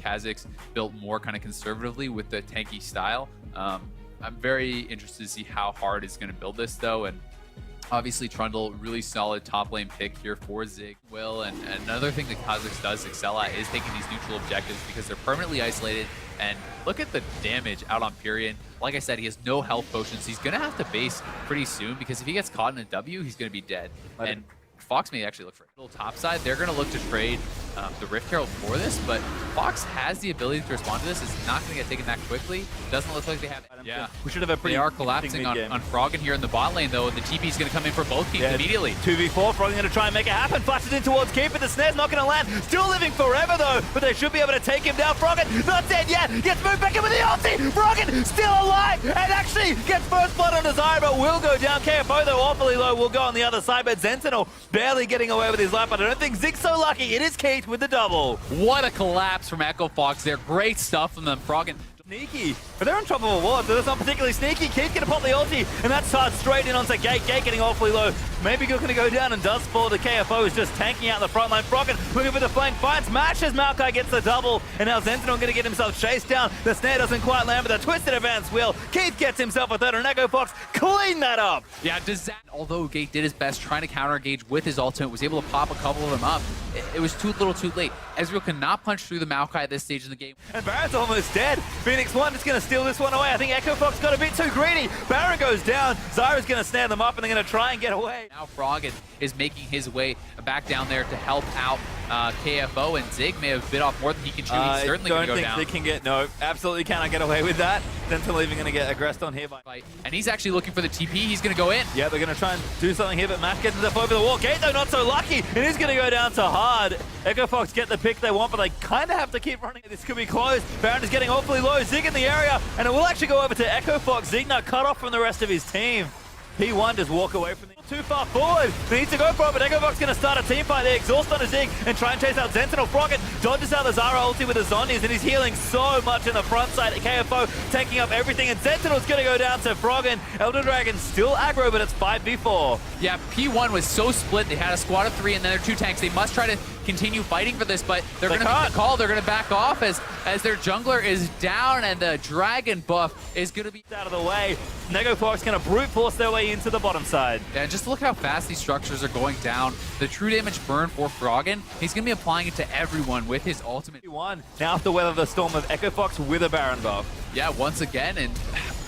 Kha'Zix built more kind of conservatively with the tanky style. I'm very interested to see how hard he's going to build this though, and obviously Trundle, really solid top lane pick here for Zig. And another thing that Kha'Zix does excel at is taking these neutral objectives because they're permanently isolated. And look at the damage out on Pyrion. Like I said, he has no health potions. He's going to have to base pretty soon because if he gets caught in a W, he's going to be dead. And Fox may actually look for a little top side. They're going to look to trade the Rift Herald for this, but Fox has the ability to respond to this. It's not going to get taken that quickly. Doesn't look like they have it. Yeah, we should have a pretty. They are collapsing on Froggen here in the bot lane, though, and the TP is going to come in for both teams immediately. 2v4, Froggen going to try and make it happen. Flashes in towards Keith, but the snare's not going to land. Still living forever, though, but they should be able to take him down. Froggen, not dead yet. Gets moved back in with the ulti. Froggen still alive, and actually gets first blood on Desire, but will go down. KFO, though, awfully low, will go on the other side, but Sentinel barely getting away with his life. But I don't think Zig's so lucky. It is Keith with the double. What a collapse from Echo Fox there. Great stuff from them. Froggen. Sneaky, but they're in trouble with ward, so that's not particularly sneaky. Keith gonna pop the ulti, and that starts straight in onto Gate. Gate getting awfully low. Maybe gonna go down and does fall. The KFO is just tanking out the front line. Froggen looking for the flank, finds Mashes. Maokai gets the double, and now Sentinel gonna get himself chased down. The snare doesn't quite land, but the twisted advance wheel. Keith gets himself a third, and Echo Fox clean that up. Yeah, although Gate did his best trying to counter engage with his ultimate, was able to pop a couple of them up. It was too little too late. Ezreal cannot punch through the Maokai at this stage in the game. And Baron's almost dead. Phoenix 1 is going to steal this one away. I think Echo Fox got a bit too greedy. Baron goes down. Zyra's going to snare them up, and they're going to try and get away. Now Froggen is making his way back down there to help out KFO, and Zig may have bit off more than he can chew. He's certainly going to go down. I don't think Zig can get, no, absolutely cannot get away with that. Sentinel even going to get aggressed on here. And he's actually looking for the TP. He's going to go in. Yeah, they're going to try and do something here, but Matt gets himself over the wall. Gate, though, not so lucky. It is going to go down to hard. Echo Fox get the pick they want, but they kind of have to keep running. This could be close. Baron is getting awfully low. Zig in the area, and it will actually go over to Echo Fox. Zig now cut off from the rest of his team. P1 just walk away from the too far forward. They need to go for it, but Echo Fox going to start a team fight. They exhaust on a Zig and try and chase out Sentinel. Froggen dodges out the Zara ulti with the Zombies, and he's healing so much in the front side. KFO taking up everything, and Sentinel's going to go down to Froggen. Elder Dragon still aggro, but it's 5v4. Yeah, P1 was so split. They had a squad of 3 and then their 2 tanks. They must try to continue fighting for this, but they're going to make the call. They're going to back off as their jungler is down, and the dragon buff is going to be out of the way. Echo Fox going to brute force their way into the bottom side. Yeah, just look how fast these structures are going down. The true damage burn for Froggen, he's going to be applying it to everyone with his ultimate. Now have to weather the storm of Echo Fox with a Baron buff. Yeah, once again, and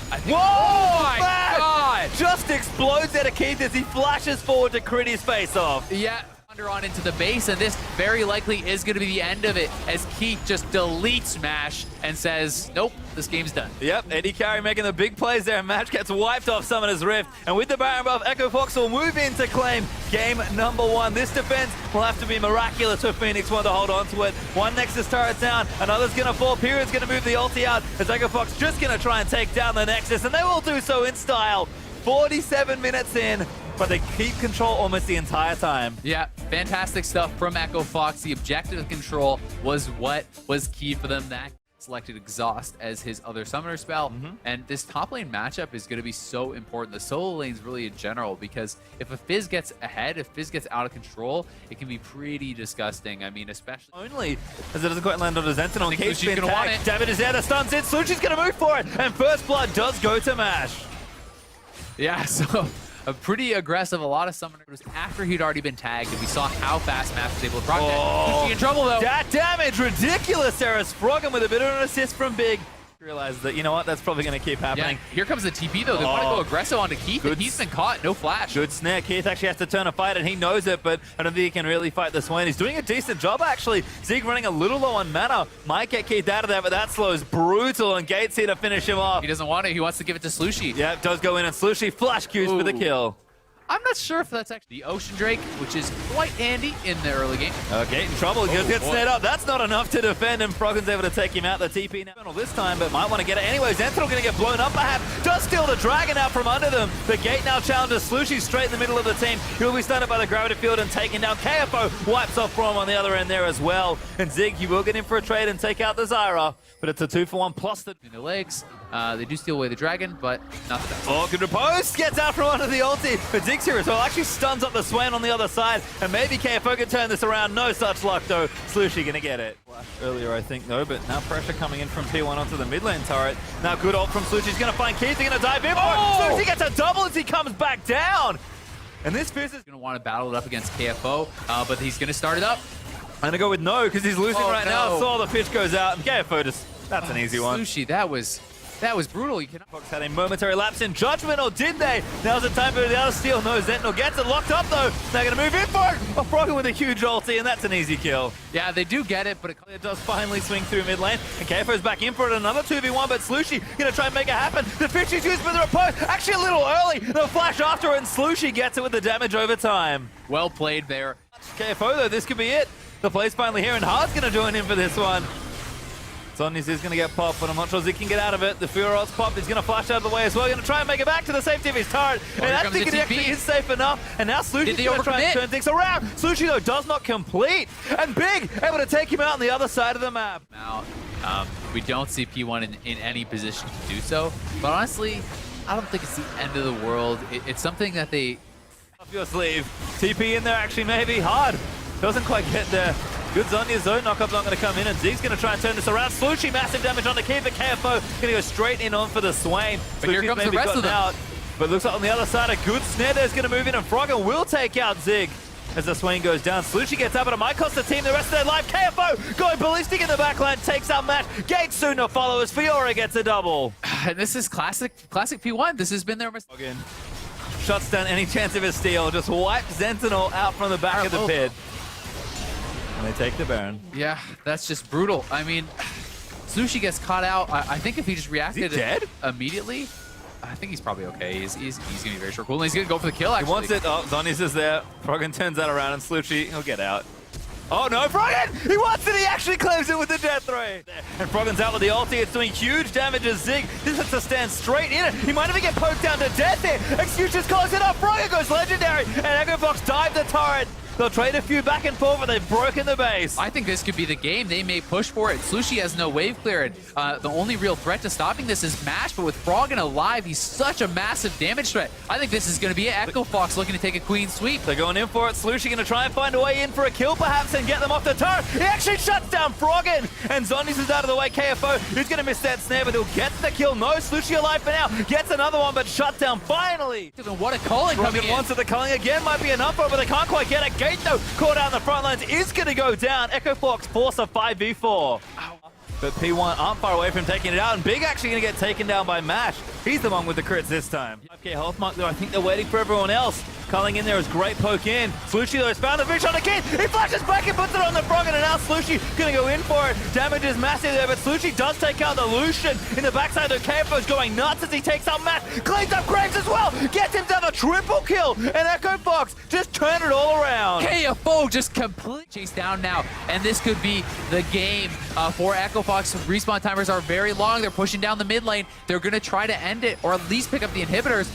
I think, whoa! Oh my God! Just explodes out of Keith as he flashes forward to crit his face off. Yeah. On into the base, and this very likely is going to be the end of it as Keith just deletes Mash and says, nope, this game's done. Yep, Eddie Carey making the big plays there, and Mash gets wiped off Summoner's Rift, and with the Baron buff, Echo Fox will move in to claim game number 1. This defense will have to be miraculous for Phoenix 1 to hold on to it. One Nexus turret down, another's going to fall. Period's going to move the ulti out as Echo Fox just going to try and take down the Nexus, and they will do so in style. 47 minutes in, but they keep control almost the entire time. Yeah, fantastic stuff from Echo Fox. The objective control was what was key for them. That selected Exhaust as his other summoner spell. And this top lane matchup is going to be so important. The solo lanes really in general, because if a Fizz gets ahead, if Fizz gets out of control, it can be pretty disgusting. I mean, especially... Only as it doesn't quite land on the Sentinel. Keith's going to want it. David is there, the stun's in. Slucci's going to move for it, and First Blood does go to Mash. Yeah, so a pretty aggressive, a lot of summoners after he'd already been tagged, and we saw how fast Mash was able to proc that. He's in trouble, though. That damage, ridiculous there as Froggen with a bit of an assist from Big. Realize that, you know what, that's probably going to keep happening. Yeah, here comes the TP, though. They want to go aggressive onto Keith, and he's been caught. No flash. Good snare. Keith actually has to turn a fight, and he knows it, but I don't think he can really fight this one. He's doing a decent job, actually. Zeke running a little low on mana. Might get Keith out of there, but that slow is brutal, and Gates here to finish him off. He doesn't want it. He wants to give it to Slucci. Yeah, it does go in, and Slucci flash Qs for the kill. I'm not sure if that's actually the Ocean Drake, which is quite handy in the early game. Okay, in trouble. He gets snared up. That's not enough to defend, and Froggen's able to take him out. The TP now this time, but might want to get it anyway. Sentinel going to get blown up perhaps. Does steal the dragon out from under them. The Gate now challenges Slucci straight in the middle of the team. He'll be stunned by the gravity field and taken down. KFO wipes off from on the other end there as well. And Zig, you will get in for a trade and take out the Zyra, but it's a 2-for-1 plus the... In the legs. They do steal away the dragon, but not the best. Oh, good repose. Gets out from under the ulti. But Ziggs here as well actually stuns up the Swain on the other side. And maybe KFO can turn this around. No such luck, though. Slushy gonna get it. Earlier, I think, though, but now pressure coming in from P1 onto the mid lane turret. Now good ult from Slushy's gonna find Keith. They're gonna dive in for it. Slushy gets a double as he comes back down. And this Fizz is Gonna want to battle it up against KFO, but he's gonna start it up. I'm gonna go with no, because he's losing right now. no. Saw the pitch goes out, and KFO just, that's an easy one. Sushi, that was brutal. You cannot. Fox had a momentary lapse in judgment, or did they? Now's the time for the other steal. No, Sentinel gets it locked up though. They're gonna move in for it. Oh, Froggen with a huge ulti, and that's an easy kill. Yeah, they do get it, but It does finally swing through mid lane, and KFO's back in for it. Another 2v1, but Slushy gonna try and make it happen. The fish is used for the repose. Actually a little early. They'll flash after it, and Slushy gets it with the damage over time. well played there. KFO though, this could be it. The play's finally here, and Hard's gonna join in for this one. Sonny's is going to get popped, but I'm not sure Zig can get out of it. The Furor's popped. He's going to flash out of the way as well. Going to try and make it back to the safety of his turret. And that thinking he actually is safe enough. And now Slushy's going to try and turn things around. Slushy, though, does not complete. And Big able to take him out on the other side of the map. Now, we don't see P1 in any position to do so. But honestly, I don't think it's the end of the world. It's something that they... Up your sleeve. TP in there, actually, maybe. Hard. Doesn't quite get there. Good Zonya's zone knockup's not going to come in, and Zeke's going to try and turn this around. Slushy, massive damage on the key, but KFO going to go straight in on for the Swain. But here comes the rest of them. Out, but looks like on the other side, a good snare there's going to move in, and Froggen will take out Zig as the Swain goes down. Slushy gets up, but it might cost the team the rest of their life. KFO going ballistic in the backline, takes out Match. Gate soon to follow as Fiora gets a double. And this is classic P1. This has been their mistake. Froggen shuts down any chance of a steal, just wipes Sentinel out from the back of the pit. And they take the Baron. Yeah, that's just brutal. I mean, Sushi gets caught out. I think if he just reacted immediately, I think he's probably okay. He's going to be very short cool. And he's going to go for the kill, actually. He wants it. Oh, Zonny's is there. Froggen turns that around, and Slushy, he'll get out. Oh no, Froggen! He wants it! He actually claims it with the death ray! And Froggen's out with the ulti. It's doing huge damage as Zig just has to stand straight in it. He might even get poked down to death here. Execution's calls it up. Froggen goes legendary, and Echo Fox dive the turret. They'll trade a few back and forth, but they've broken the base. I think this could be the game. They may push for it. Slushy has no wave cleared. The only real threat to stopping this is Mash, but with Froggen alive, he's such a massive damage threat. I think this is going to be it. Echo Fox looking to take a clean sweep. They're going in for it. Slushy going to try and find a way in for a kill, perhaps, and get them off the turret. He actually shuts down Froggen, and Zonys is out of the way. KFO, who's going to miss that snare, but he'll get the kill. No, Slushy alive for now. Gets another one, but shut down finally. What a calling coming in. Wants it. The culling again might be enough, but they can't quite get it. Gate, though, caught out on the front lines, is going to go down. Echo Fox force a 5v4. But P1 aren't far away from taking it out, and Big actually going to get taken down by Mash. He's the one with the crits this time. 5k health mark though, I think they're waiting for everyone else. Culling in there is great poke in. Slushy though has found the fish on the kid. He flashes back and puts it on the Froggen, and now Slushy going to go in for it. Damage is massive there, but Slushy does take out the Lucian. In the backside, the KFO's going nuts as he takes out Matt. Cleans up Graves as well. Gets him down a triple kill, and Echo Fox just turned it all around. KFO just completely chased down now, and this could be the game for Echo Fox. Respawn timers are very long. They're pushing down the mid lane. They're going to try to end it, or at least pick up the inhibitors.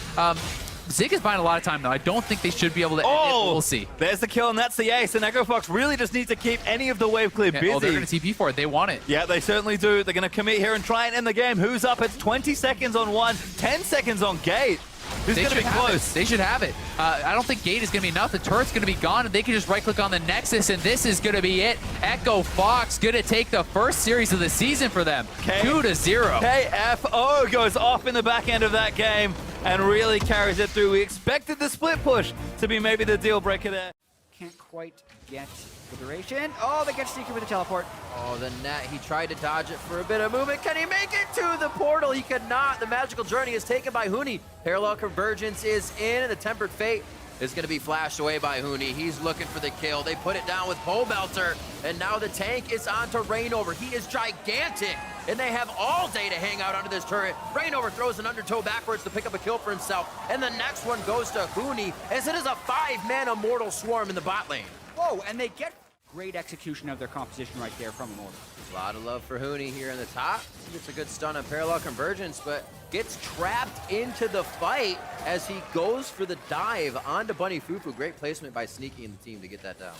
Zig is buying a lot of time, though. I don't think they should be able to end it, but we'll see. There's the kill, and that's the ace. And Echo Fox really just needs to keep any of the wave clear busy. Oh, they're going to TP for it. They want it. Yeah, they certainly do. They're going to commit here and try and end the game. Who's up? It's 20 seconds on one, 10 seconds on Gate. Who's going to be close? They should have it. I don't think Gate is going to be enough. The turret's going to be gone, and they can just right-click on the Nexus, and this is going to be it. Echo Fox going to take the first series of the season for them. 2-0. KFO goes off in the back end of that game and really carries it through. We expected the split push to be maybe the deal breaker there. Can't quite get the duration. Oh, they get sneaky with the teleport. Oh, the net. He tried to dodge it for a bit of movement. Can he make it to the portal? He could not. The magical journey is taken by Huni. Parallel convergence is in, and the tempered fate is going to be flashed away by Huni. He's looking for the kill. They put it down with Pole Belter, and now the tank is on to Rainover. He is gigantic, and they have all day to hang out under this turret. Rainover throws an undertow backwards to pick up a kill for himself, and the next one goes to Huni, as it is a 5-man Immortal Swarm in the bot lane. Whoa, and they get great execution of their composition right there from Immortal. A lot of love for Huni here in the top. Gets a good stun on Parallel Convergence, but gets trapped into the fight as he goes for the dive onto Bunny Fufu. Great placement by Sneaky and the team to get that down.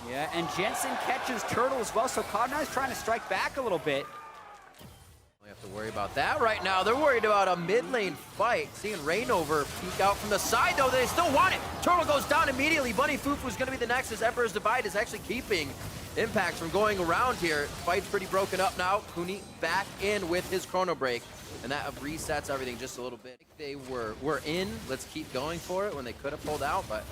Yeah, and Jensen catches Turtle as well, so Cognize trying to strike back a little bit. We have To worry about that right now. They're worried about a mid lane fight. Seeing Rainover peek out from the side, though. They still want it. Turtle goes down immediately. Bunny Fufu's going to be the next, as Emperor's Divide is actually keeping Impact from going around here. Fight's pretty broken up now. Huni back in with his Chrono Break, and that resets everything just a little bit. They were in. Let's keep going for it when they could have pulled out, but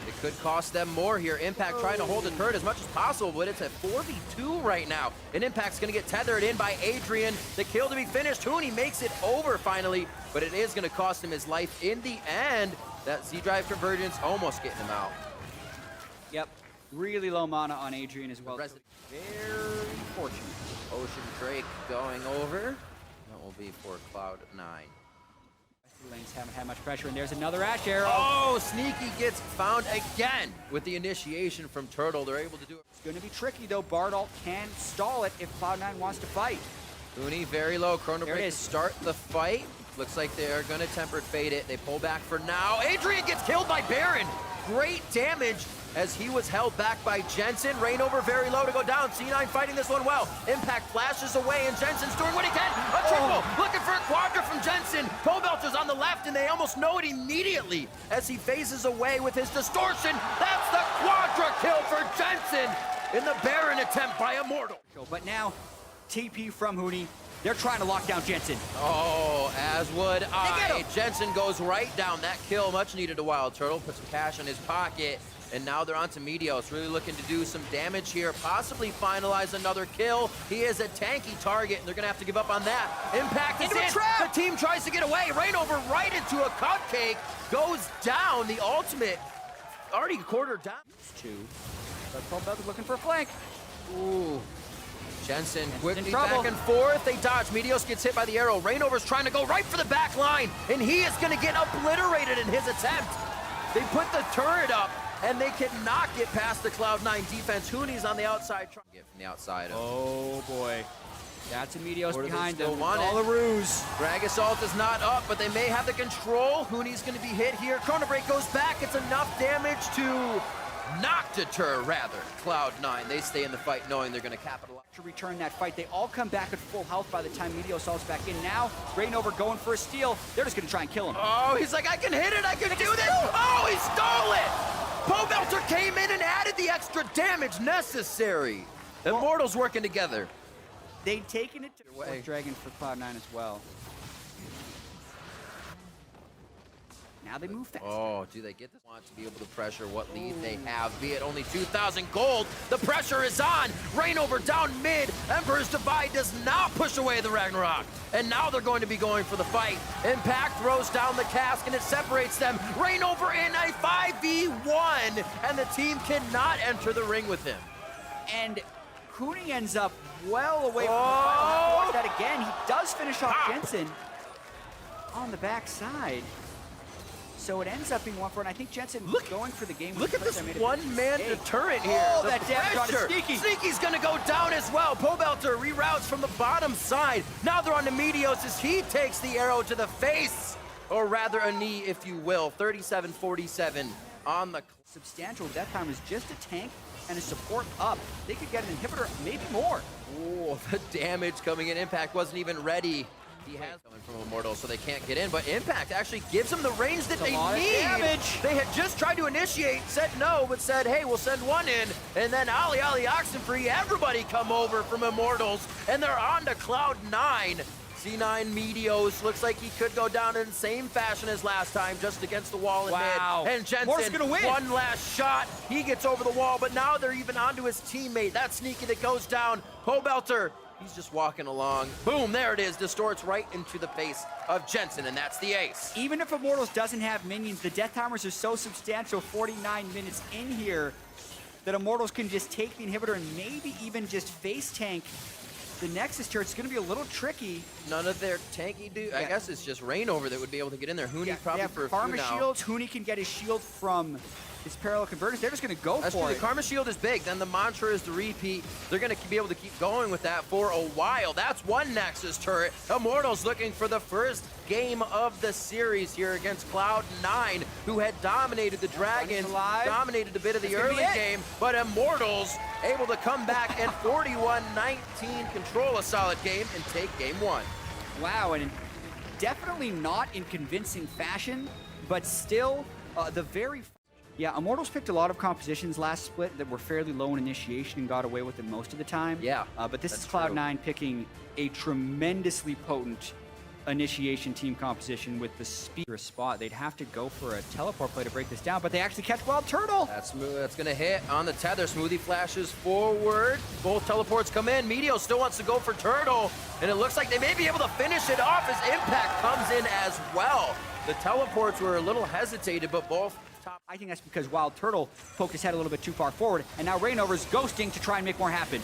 it could cost them more here. Impact trying to hold the turret as much as possible, but it's at 4v2 right now. And Impact's going to get tethered in by Adrian. The kill to be finished. Huni makes it over finally, but it is going to cost him his life in the end. That Z-Drive Convergence almost getting him out. Yep. Really low mana on Adrian as well. Very fortunate. Ocean Drake going over. That will be for Cloud9. The lanes haven't had much pressure, and there's another Ash Arrow. Oh, Sneaky gets found again with the initiation from Turtle. They're able to do it. It's going to be tricky, though. Bardal can stall it if Cloud9 wants to fight. Huni very low. Chrono There it Break to is. start the fight. Looks like they are going to Tempered Fade it. They pull back for now. Adrian gets killed by Baron. Great damage as he was held back by Jensen. Rainover very low to go down. C9 fighting this one well. Impact flashes away, and Jensen's doing what he can. A triple, looking for a quadra from Jensen. Pobelter's on the left, and they almost know it immediately as he phases away with his distortion. That's the quadra kill for Jensen in the Baron attempt by Immortal. But now, TP from Huni. They're trying to lock down Jensen. Oh, as would get I. him. Jensen goes right down. That kill, much needed to Wild Turtle. Put some cash in his pocket. And now they're on to Meteos, really looking to do some damage here, possibly finalize another kill. He is a tanky target, and they're gonna have to give up on that. Impact is Into a in. trap. The team tries to get away. Rainover right into a cupcake, goes down. The ultimate already quartered down. Two. But Pobelter's looking for a flank. Ooh. Jensen quickly in trouble. back and forth. They dodge. Meteos gets hit by the arrow. Rainover's trying to go right for the back line, and he is gonna get obliterated in his attempt. They put the turret up, and they cannot get past the Cloud9 defense. Huni's on the outside. Get from the outside. Oh, boy. That's a Meteos Or do they behind still them. want All it? a ruse. Drag Assault is not up, but they may have the control. Huni's going to be hit here. Chrono Break goes back. It's enough damage to not deter, rather, Cloud9. They stay in the fight knowing they're going to capitalize. To return that fight, they all come back at full health by the time Meteos salts back in. Now, Rainover going for a steal. They're just going to try and kill him. Oh, he's like, I can hit it. I can do this. Oh, he stole it. Pobelter came in and added the extra damage necessary. Immortals working together. They'd taken it to Way. Dragon for Cloud9 as well. Now they move fast. Oh, do they get this? Want to be able to pressure what lead they have, be it only 2,000 gold. The pressure is on. Rainover down mid. Emperor's Divide does not push away the Ragnarok. And now they're going to be going for the fight. Impact throws down the cask, and it separates them. Rainover in a 5v1, and the team cannot enter the ring with him. And Huni ends up well away from the Oh! fight. Watch that again. He does finish off Jensen on the backside. So it ends up being 1-4, and I think Jensen going for the game. Look at this one-man deterrent here. Oh, The that damage on pressure. Sneaky. Sneaky's gonna go down as well. Pobelter reroutes from the bottom side. Now they're on to Meteos as he takes the arrow to the face, or rather a knee, if you will. 37-47 on the... Substantial death time is just a tank and a support up. They could get an inhibitor, maybe more. Oh, the damage coming in. Impact wasn't even ready. He has coming from Immortal, so they can't get in, but Impact actually gives them the range that they a lot of need. damage. They had just tried to initiate, said no, but said, hey, we'll send one in, and then Ali Oxenfree, everybody come over from Immortals, and they're on to Cloud9. C9 Meteos looks like he could go down in the same fashion as last time, just against the wall in Wow. mid. And Mort's Jensen, gonna win. one last shot. He gets over the wall, but now they're even onto his teammate. That's Sneaky that goes down. Pobelter, he's just walking along. Boom, there it is. Distorts right into the face of Jensen, and that's the ace. Even if Immortals doesn't have minions, the death timers are so substantial, 49 minutes in here, that Immortals can just take the inhibitor and maybe even just face tank the Nexus turret. It's going to be a little tricky. None of their tanky dude. I Yeah. guess it's just Rainover that would be able to get in there. Huni probably for a few Karma now. shields. Huni can get his shield from his parallel converters. They're just going to go That's for true. it. The Karma Shield is big. Then the mantra is the repeat. They're going to be able to keep going with that for a while. That's one Nexus turret. Immortals looking for the first game of the series here against Cloud9, who had dominated the Dragons, alive. dominated a bit of the That's gonna be early it. game, but Immortals able to come back and 41-19 control a solid game and take game one. Wow, and definitely not in convincing fashion, but still the very... Yeah, Immortals picked a lot of compositions last split that were fairly low in initiation and got away with it most of the time. Yeah, but this that's is Cloud9 picking a tremendously potent initiation team composition with the speed spot. They'd have to go for a teleport play to break this down, but they actually catch Wild Turtle. That's going to hit on the tether. Smoothie flashes forward. Both teleports come in. Meteos still wants to go for Turtle, and it looks like they may be able to finish it off as Impact comes in as well. The teleports were a little hesitated, but both top. I think that's because Wild Turtle poked his head a little bit too far forward, and now Rainover's ghosting to try and make more happen.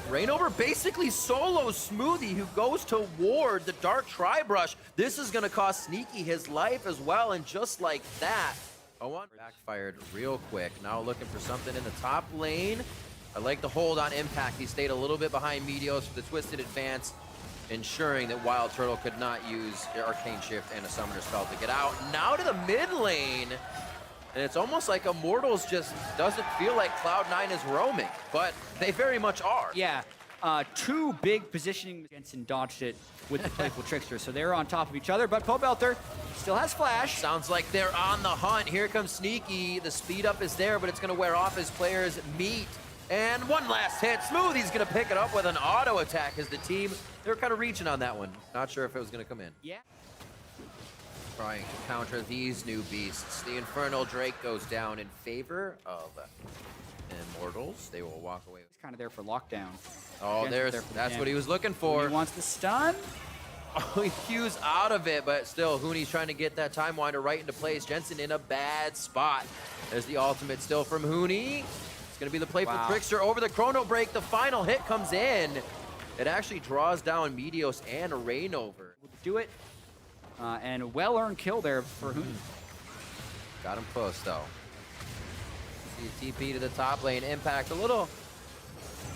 Rainover basically solos Smoothie, who goes to ward the Dark Tri-Brush. This is going to cost Sneaky his life as well, and just like that, backfired real quick. Now looking for something in the top lane. I like the hold on Impact. He stayed a little bit behind Meteos for the Twisted Advance, ensuring that Wild Turtle could not use Arcane Shift and a Summoner Spell to get out. Now to the mid lane. And it's almost like Immortals just doesn't feel like Cloud9 is roaming, but they very much are. Yeah, two big positioning against and dodged it with the Playful Trickster, so they're on top of each other, but Pobelter still has Flash. Sounds like they're on the hunt. Here comes Sneaky. The speed up is there, but it's going to wear off as players meet. And one last hit. Smoothie's going to pick it up with an auto attack as the team, they were kind of reaching on that one. Not sure if it was going to come in. Yeah. Trying to counter these new beasts. The Infernal Drake goes down in favor of Immortals. They will walk away. He's kind of there for lockdown. Oh, that's what he was looking for. He wants the stun. Oh, he cues out of it, but still, Hooney's trying to get that Time Winder right into place. Jensen in a bad spot. There's the ultimate still from Hooney. It's going to be the Playful Trickster over the Chrono Break. The final hit comes in. It actually draws down Meteos and Rainover. Do it. And a well-earned kill there for Hooney. Got him close, though. See a TP to the top lane. Impact a little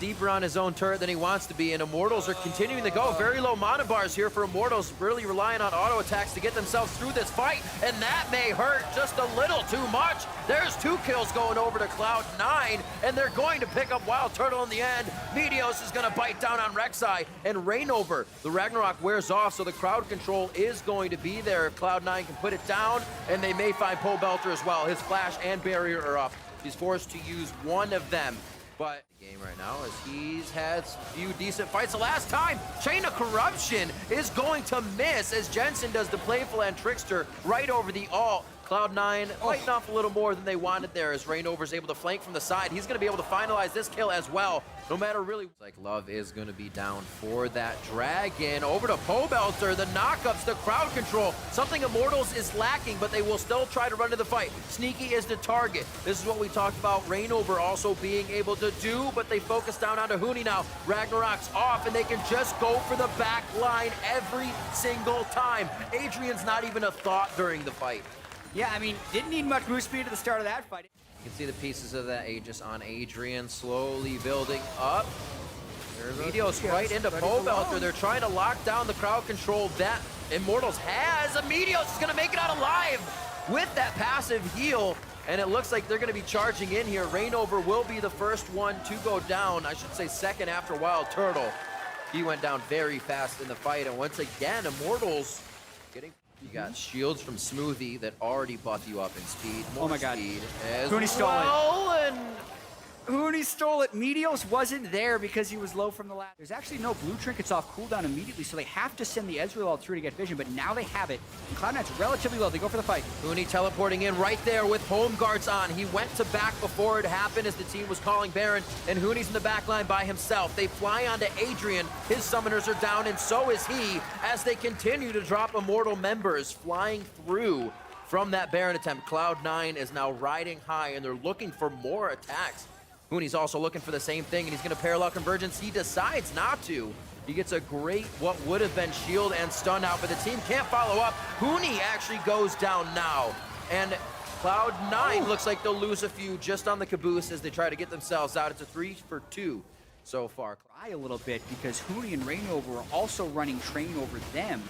deeper on his own turret than he wants to be, and Immortals are continuing to go. Very low mana bars here for Immortals, really relying on auto attacks to get themselves through this fight, and that may hurt just a little too much. There's 2 kills going over to Cloud9, and they're going to pick up Wild Turtle in the end. Meteos is going to bite down on Rek'Sai, and Rainover. The Ragnarok wears off, so the crowd control is going to be there if Cloud9 can put it down, and they may find Pobelter as well. His flash and barrier are up. He's forced to use one of them. But the game right now, as he's had a few decent fights the last time, Chain of Corruption is going to miss as Jensen does the Playful and Trickster right over the ult. Cloud9 fighting off a little more than they wanted there as Rainover's able to flank from the side. He's going to be able to finalize this kill as well. No matter really, like Love is going to be down for that Dragon. Over to Pobelter, the knockups, the crowd control. Something Immortals is lacking, but they will still try to run to the fight. Sneaky is the target. This is what we talked about Rainover also being able to do, but they focus down onto Hooney now. Ragnarok's off, and they can just go for the back line every single time. Adrian's not even a thought during the fight. Yeah, I mean, didn't need much move speed at the start of that fight. You can see the pieces of that Aegis on Adrian slowly building up. Meteos right into Pobelter. They're trying to lock down the crowd control that Immortals has. Meteos is going to make it out alive with that passive heal. And it looks like they're going to be charging in here. Rainover will be the first one to go down. I should say second after Wild Turtle. He went down very fast in the fight. And once again, Immortals getting... You got shields from Smoothie that already buff you up in speed. More oh my god. Speed as Hooney stole it. And Hooney stole it. Meteos wasn't there because he was low from the last. There's actually no blue trinkets off cooldown immediately, so they have to send the Ezreal ult through to get vision, but now they have it. And Cloud9's relatively low. They go for the fight. Hooney teleporting in right there with home guards on. He went to back before it happened as the team was calling Baron, and Hooney's in the back line by himself. They fly onto Adrian. His summoners are down, and so is he, as they continue to drop Immortal members flying through from that Baron attempt. Cloud9 is now riding high, and they're looking for more attacks. Hooney's also looking for the same thing, and he's going to parallel convergence. He decides not to. He gets a great, what would have been shield and stun out, but the team can't follow up. Hooney actually goes down now. And Cloud9 looks like they'll lose a few just on the caboose as they try to get themselves out. It's a 3 for 2 so far. Cry a little bit because Hooney and Rainover are also running train over them.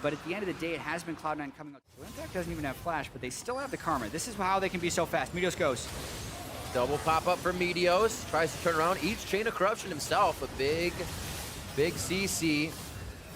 But at the end of the day, it has been Cloud9 coming up. Impact doesn't even have flash, but they still have the Karma. This is how they can be so fast. Meteos goes. Double pop-up for Meteos. Tries to turn around. Each Chain of Corruption himself. A big CC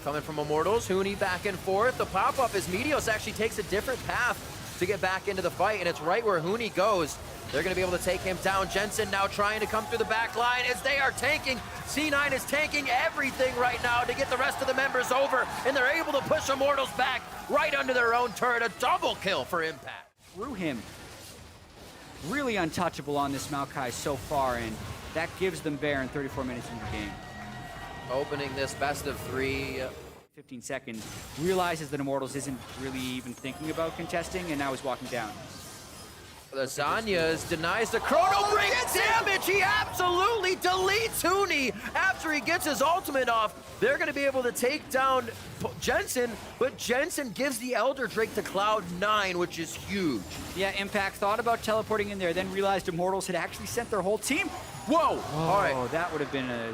coming from Immortals. Huni back and forth. The pop-up is Meteos actually takes a different path to get back into the fight, and it's right where Huni goes. They're going to be able to take him down. Jensen now trying to come through the back line as they are tanking. C9 is tanking everything right now to get the rest of the members over, and they're able to push Immortals back right under their own turret. A double kill for Impact. Through him. Really untouchable on this Maokai so far, and that gives them Baron 34 minutes into the game. Opening this best of 3. 15 seconds, realizes that Immortals isn't really even thinking about contesting, and now he's walking down. The Zanyas denies the chrono break damage. He absolutely deletes Huni after he gets his ultimate off. They're going to be able to take down Jensen, but Jensen gives the Elder Drake to Cloud9, which is huge. Yeah, Impact thought about teleporting in there, then realized Immortals had actually sent their whole team. Whoa! All right. Oh, that would have been a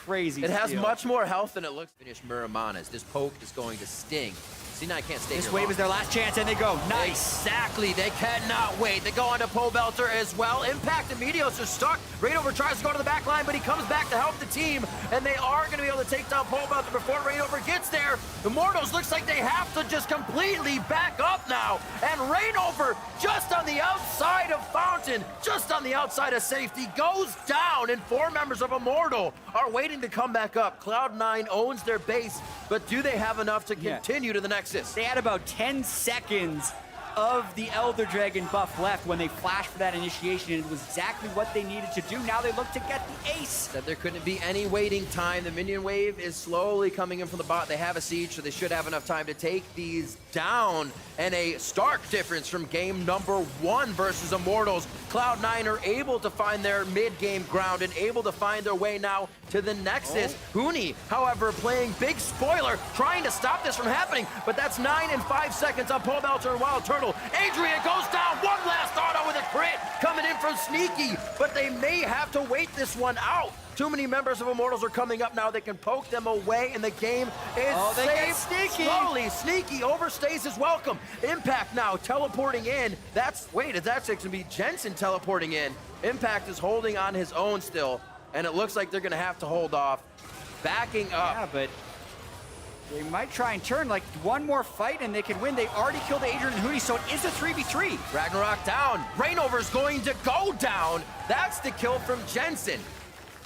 crazy It has steal. much more health than it looks. Finish Muramanas. This poke is going to sting. C9 can't stay This here wave long. is their last chance, and they go. Nice. Exactly. They cannot wait. They go on to Pole Belter as well. Impact and Meteos are stuck. Rainover tries to go to the back line, but he comes back to help the team, and they are going to be able to take down Pole Belter before Rainover gets there. The Immortals looks like they have to just completely back up now, and Rainover just on the outside of Fountain, just on the outside of safety, goes down, and 4 members of Immortal are waiting to come back up. Cloud9 owns their base, but do they have enough to continue to the Nexus? They had about 10 seconds of the Elder Dragon buff left when they flashed for that initiation, and it was exactly what they needed to do. Now they look to get the ace. Said there couldn't be any waiting time. The minion wave is slowly coming in from the bot. They have a siege, so they should have enough time to take these down. And a stark difference from game number 1 versus Immortals. Cloud9 are able to find their mid-game ground and able to find their way now to the Nexus. Huni, however, playing big spoiler, trying to stop this from happening, but that's 9 and 5 seconds on Pole Belter and Wild Turtle. Adrian goes down, one last auto with a crit coming in from Sneaky, but they may have to wait this one out. Too many members of Immortals are coming up now. They can poke them away, and the game is they get saved Sneaky. slowly. Sneaky overstays his welcome. Impact now teleporting in. That's going to be Jensen teleporting in. Impact is holding on his own still, and it looks like they're going to have to hold off. Backing up. Yeah, but they might try and turn, like, one more fight and they can win. They already killed Adrian and Huni, so it is a 3v3. Ragnarok down. Rainover's going to go down. That's the kill from Jensen.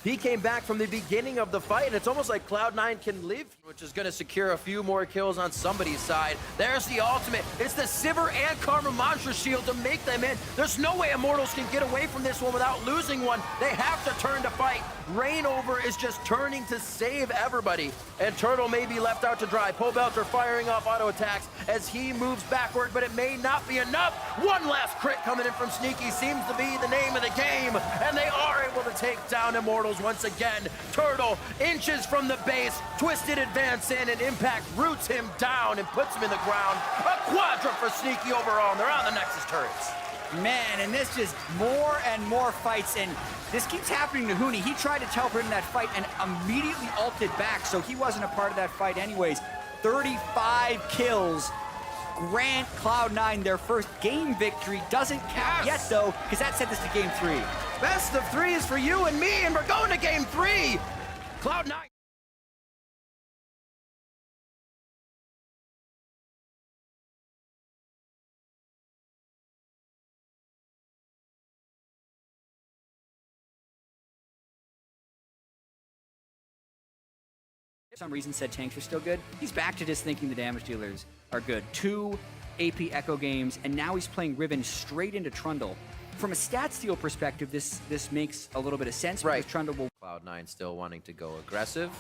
He came back from the beginning of the fight, and it's almost like Cloud9 can live, which is going to secure a few more kills on somebody's side. There's the ultimate. It's the Sivir and Karma Mantra shield to make them in. There's no way Immortals can get away from this one without losing one. They have to turn to fight. Rainover is just turning to save everybody, and Turtle may be left out to dry. Pole Belter firing off auto attacks as he moves backward, but it may not be enough. One last crit coming in from Sneaky seems to be the name of the game, and they are able to take down Immortals once again. Turtle inches from the base, Twisted advance in, and Impact roots him down and puts him in the ground. A quadra for Sneaky overall, and they're on the Nexus turrets. Man, and this just more and more fights, and this keeps happening to Huni. He tried to teleport in that fight and immediately ulted back, so he wasn't a part of that fight anyways. 35 kills grant Cloud9 their first game victory. Doesn't count yet, though, because that sent us to game 3. Best of 3 is for you and me, and we're going to game 3. Cloud9. For some reason said tanks are still good. He's back to just thinking the damage dealers are good. 2 AP Echo games, and now he's playing Riven straight into Trundle. From a stat steal perspective, this makes a little bit of sense, Right. because Trundle will... Cloud9 still wanting to go aggressive.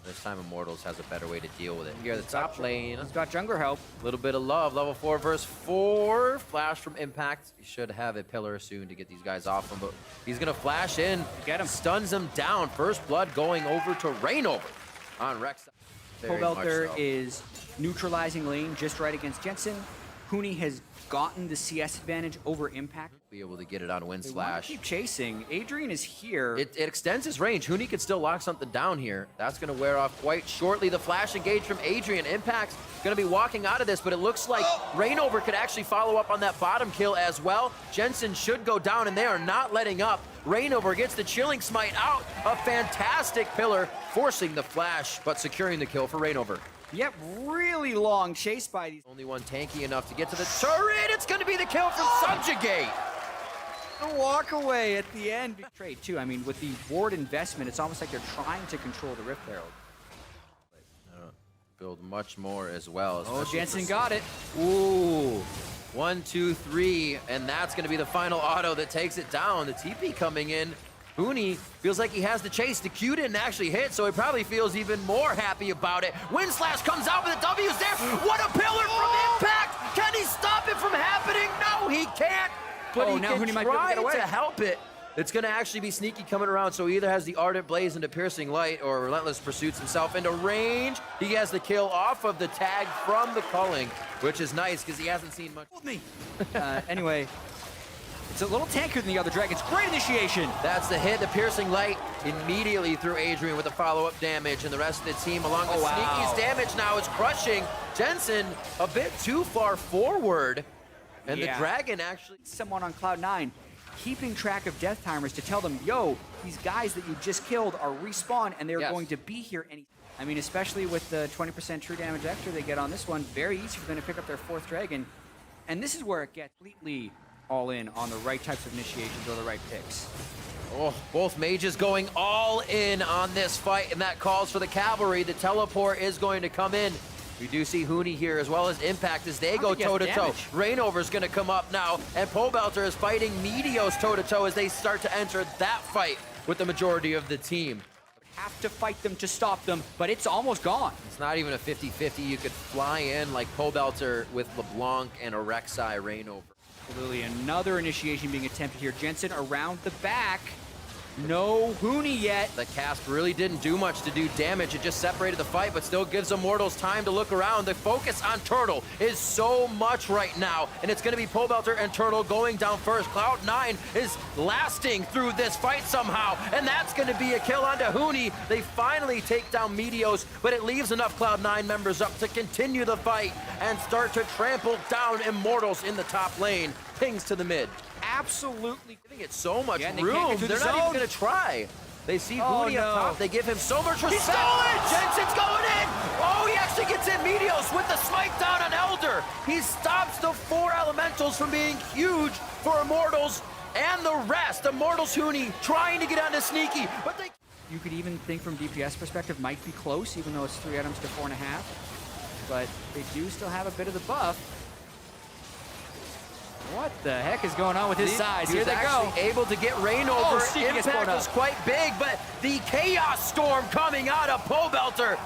This time Immortals has a better way to deal with it. Here the top lane. He's got jungler help. A little bit of love. Level 4 versus 4. Flash from Impact. He should have a pillar soon to get these guys off him, but he's going to flash in. Get him. Stuns him down. First blood going over to Rainover on Rex. Pole Belter is neutralizing lane just right against Jensen. Huni has gotten the CS advantage over Impact. Be able to get it on Wind They want Slash. to keep chasing. Adrian is here. It extends his range. Huni could still lock something down here. That's going to wear off quite shortly. The flash engage from Adrian. Impact's going to be walking out of this, but it looks like Rainover could actually follow up on that bottom kill as well. Jensen should go down, and they are not letting up. Rainover gets the Chilling Smite out. A fantastic pillar, forcing the flash, but securing the kill for Rainover. Yep, really long chase by these. Only one tanky enough to get to the turret. It's going to be the kill from Subjugate. The walk away at the end. Trade too. I mean, with the ward investment, it's almost like they're trying to control the Rift Herald. Build much more as well. Oh, Jensen got it. Ooh. 1, 2, 3, and that's going to be the final auto that takes it down. The TP coming in. Huni feels like he has the chase. The Q didn't actually hit, so he probably feels even more happy about it. Wind Slash comes out, but the W's there. What a pillar from Impact! Can he stop it from happening? No, he can't. But he now can Huni might be able to try get away. to help it. It's going to actually be Sneaky coming around, so he either has the Ardent Blaze into Piercing Light or Relentless Pursuits himself into range. He has the kill off of the tag from the Culling, which is nice because he hasn't seen much. Anyway, it's a little tankier than the other Dragons. Great initiation. That's the hit. The Piercing Light immediately through Adrian with the follow-up damage, and the rest of the team along with Sneaky's damage now is crushing Jensen a bit too far forward. And the Dragon actually... Someone on Cloud9 keeping track of death timers to tell them, yo, these guys that you just killed are respawn and they're going to be here any... I mean, especially with the 20% true damage extra they get on this one, very easy for them to pick up their 4th Dragon. And this is where it gets completely all in on the right types of initiations or the right picks. Oh, both mages going all in on this fight, and that calls for the cavalry. The teleport is going to come in. We do see Huni here as well as Impact as they go toe-to-toe. Rainover's going to come up now, and Pobelter is fighting Meteos toe-to-toe as they start to enter that fight with the majority of the team. Have to fight them to stop them, but it's almost gone. It's not even a 50-50. You could fly in like Pobelter with LeBlanc and a Rek'Sai Rainover. Literally another initiation being attempted here. Jensen around the back. No Huni yet. The cast really didn't do much to do damage. It just separated the fight, but still gives Immortals time to look around. The focus on Turtle is so much right now, and it's going to be Pobelter and Turtle going down first. Cloud9 is lasting through this fight somehow, and that's going to be a kill onto Huni. They finally take down Meteos, but it leaves enough Cloud9 members up to continue the fight and start to trample down Immortals in the top lane. Pings to the mid. Absolutely Giving it so much they room, can't get through they're the not even zone. going to try. They see Huni up top, they give him so much respect. He stole it! Jensen's going in! Oh, he actually gets in Meteos with the smite down on Elder. He stops the 4 elementals from being huge for Immortals and the rest. Immortals Huni trying to get onto Sneaky, but they... You could even think from DPS perspective might be close, even though it's 3 items to 4.5. But they do still have a bit of the buff. What the heck is going on with his size? Here they go. Able to get Rainover. Impact was quite big, but the Chaos Storm coming out of Pobelter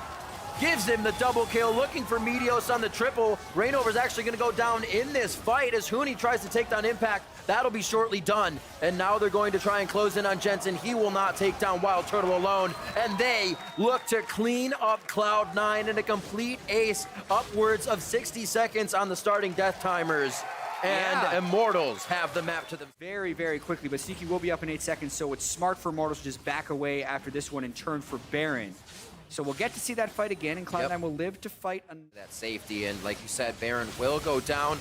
gives him the double kill. Looking for Meteos on the triple. Rainover's actually going to go down in this fight as Huni tries to take down Impact. That'll be shortly done. And now they're going to try and close in on Jensen. He will not take down Wild Turtle alone. And they look to clean up Cloud9 in a complete ace. Upwards of 60 seconds on the starting death timers. And Immortals have the map to them. Very, very quickly, but Sneaky will be up in 8 seconds, so it's smart for Immortals to just back away after this one and turn for Baron. So we'll get to see that fight again, and Cloud9 will live to fight. That safety, and like you said, Baron will go down.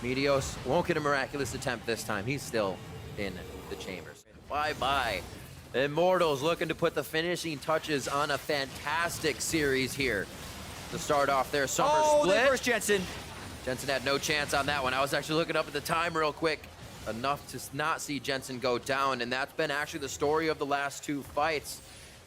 Meteos won't get a miraculous attempt this time. He's still in the chambers. Bye-bye. Immortals looking to put the finishing touches on a fantastic series here to start off their summer split. Oh, there's Jensen. Jensen had no chance on that one. I was actually looking up at the time real quick. Enough to not see Jensen go down, and that's been actually the story of the last 2 fights.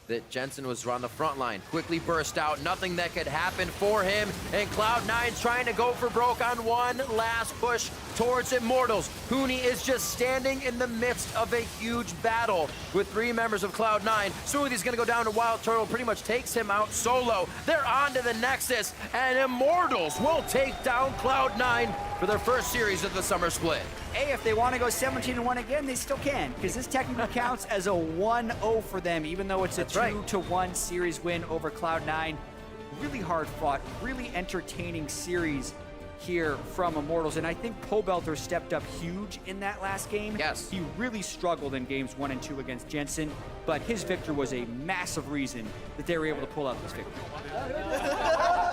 That Jensen was on the front line, quickly burst out, nothing that could happen for him, and Cloud9's trying to go for broke on one last push towards Immortals. Huni is just standing in the midst of a huge battle with 3 members of Cloud9. Smoothie's gonna go down to Wild Turtle, pretty much takes him out solo. They're on to the Nexus, and Immortals will take down Cloud9 for their first series of the summer split. Hey, if they want to go 17-1 again, they still can, because this technically counts as a 1-0 for them, even though it's a 2-1 series win over Cloud9. Really hard fought, really entertaining series here from Immortals, and I think Pobelter stepped up huge in that last game. Yes. He really struggled in games 1 and 2 against Jensen, but his victory was a massive reason that they were able to pull out this victory.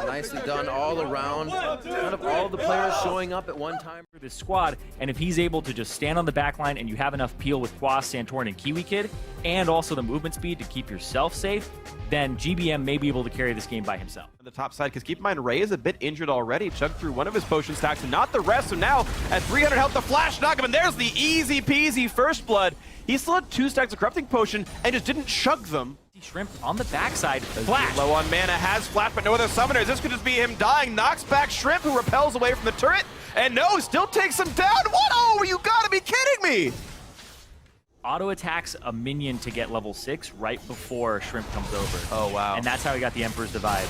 Nicely done all around. Kind of all the players showing up at one time. For this squad, and if he's able to just stand on the back line and you have enough peel with Quas, Santorin, and Kiwi Kid, and also the movement speed to keep yourself safe, then GBM may be able to carry this game by himself. On the top side, because keep in mind, Ray is a bit injured already. Chugged through one of his potion stacks and not the rest. So now at 300 health, the flash knock him, and there's the easy peasy first blood. He still had 2 stacks of corrupting potion and just didn't chug them. Shrimp on the backside, flash. Low on mana, has flash, but no other summoners. This could just be him dying. Knocks back Shrimp, who repels away from the turret. And no, still takes him down. What? Oh, you gotta be kidding me. Auto attacks a minion to get level 6 right before Shrimp comes over. Oh, wow. And that's how he got the Emperor's Divide.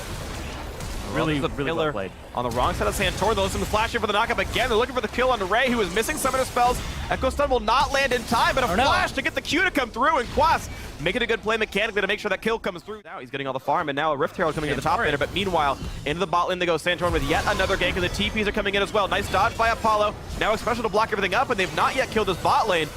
Really well played. On the wrong side of Santorin, they'll listen to flash here for the knockup again. They're looking for the kill on Ray, who is missing summoner spells. Echo Stun will not land in time, but a flash to get the Q to come through, and Quas making a good play mechanically to make sure that kill comes through. Now he's getting all the farm, and now a Rift Herald coming to the top laner, but meanwhile, into the bot lane they go. Santorin with yet another gank, and the TPs are coming in as well. Nice dodge by Apollo. Now a special to block everything up, and they've not yet killed his bot lane.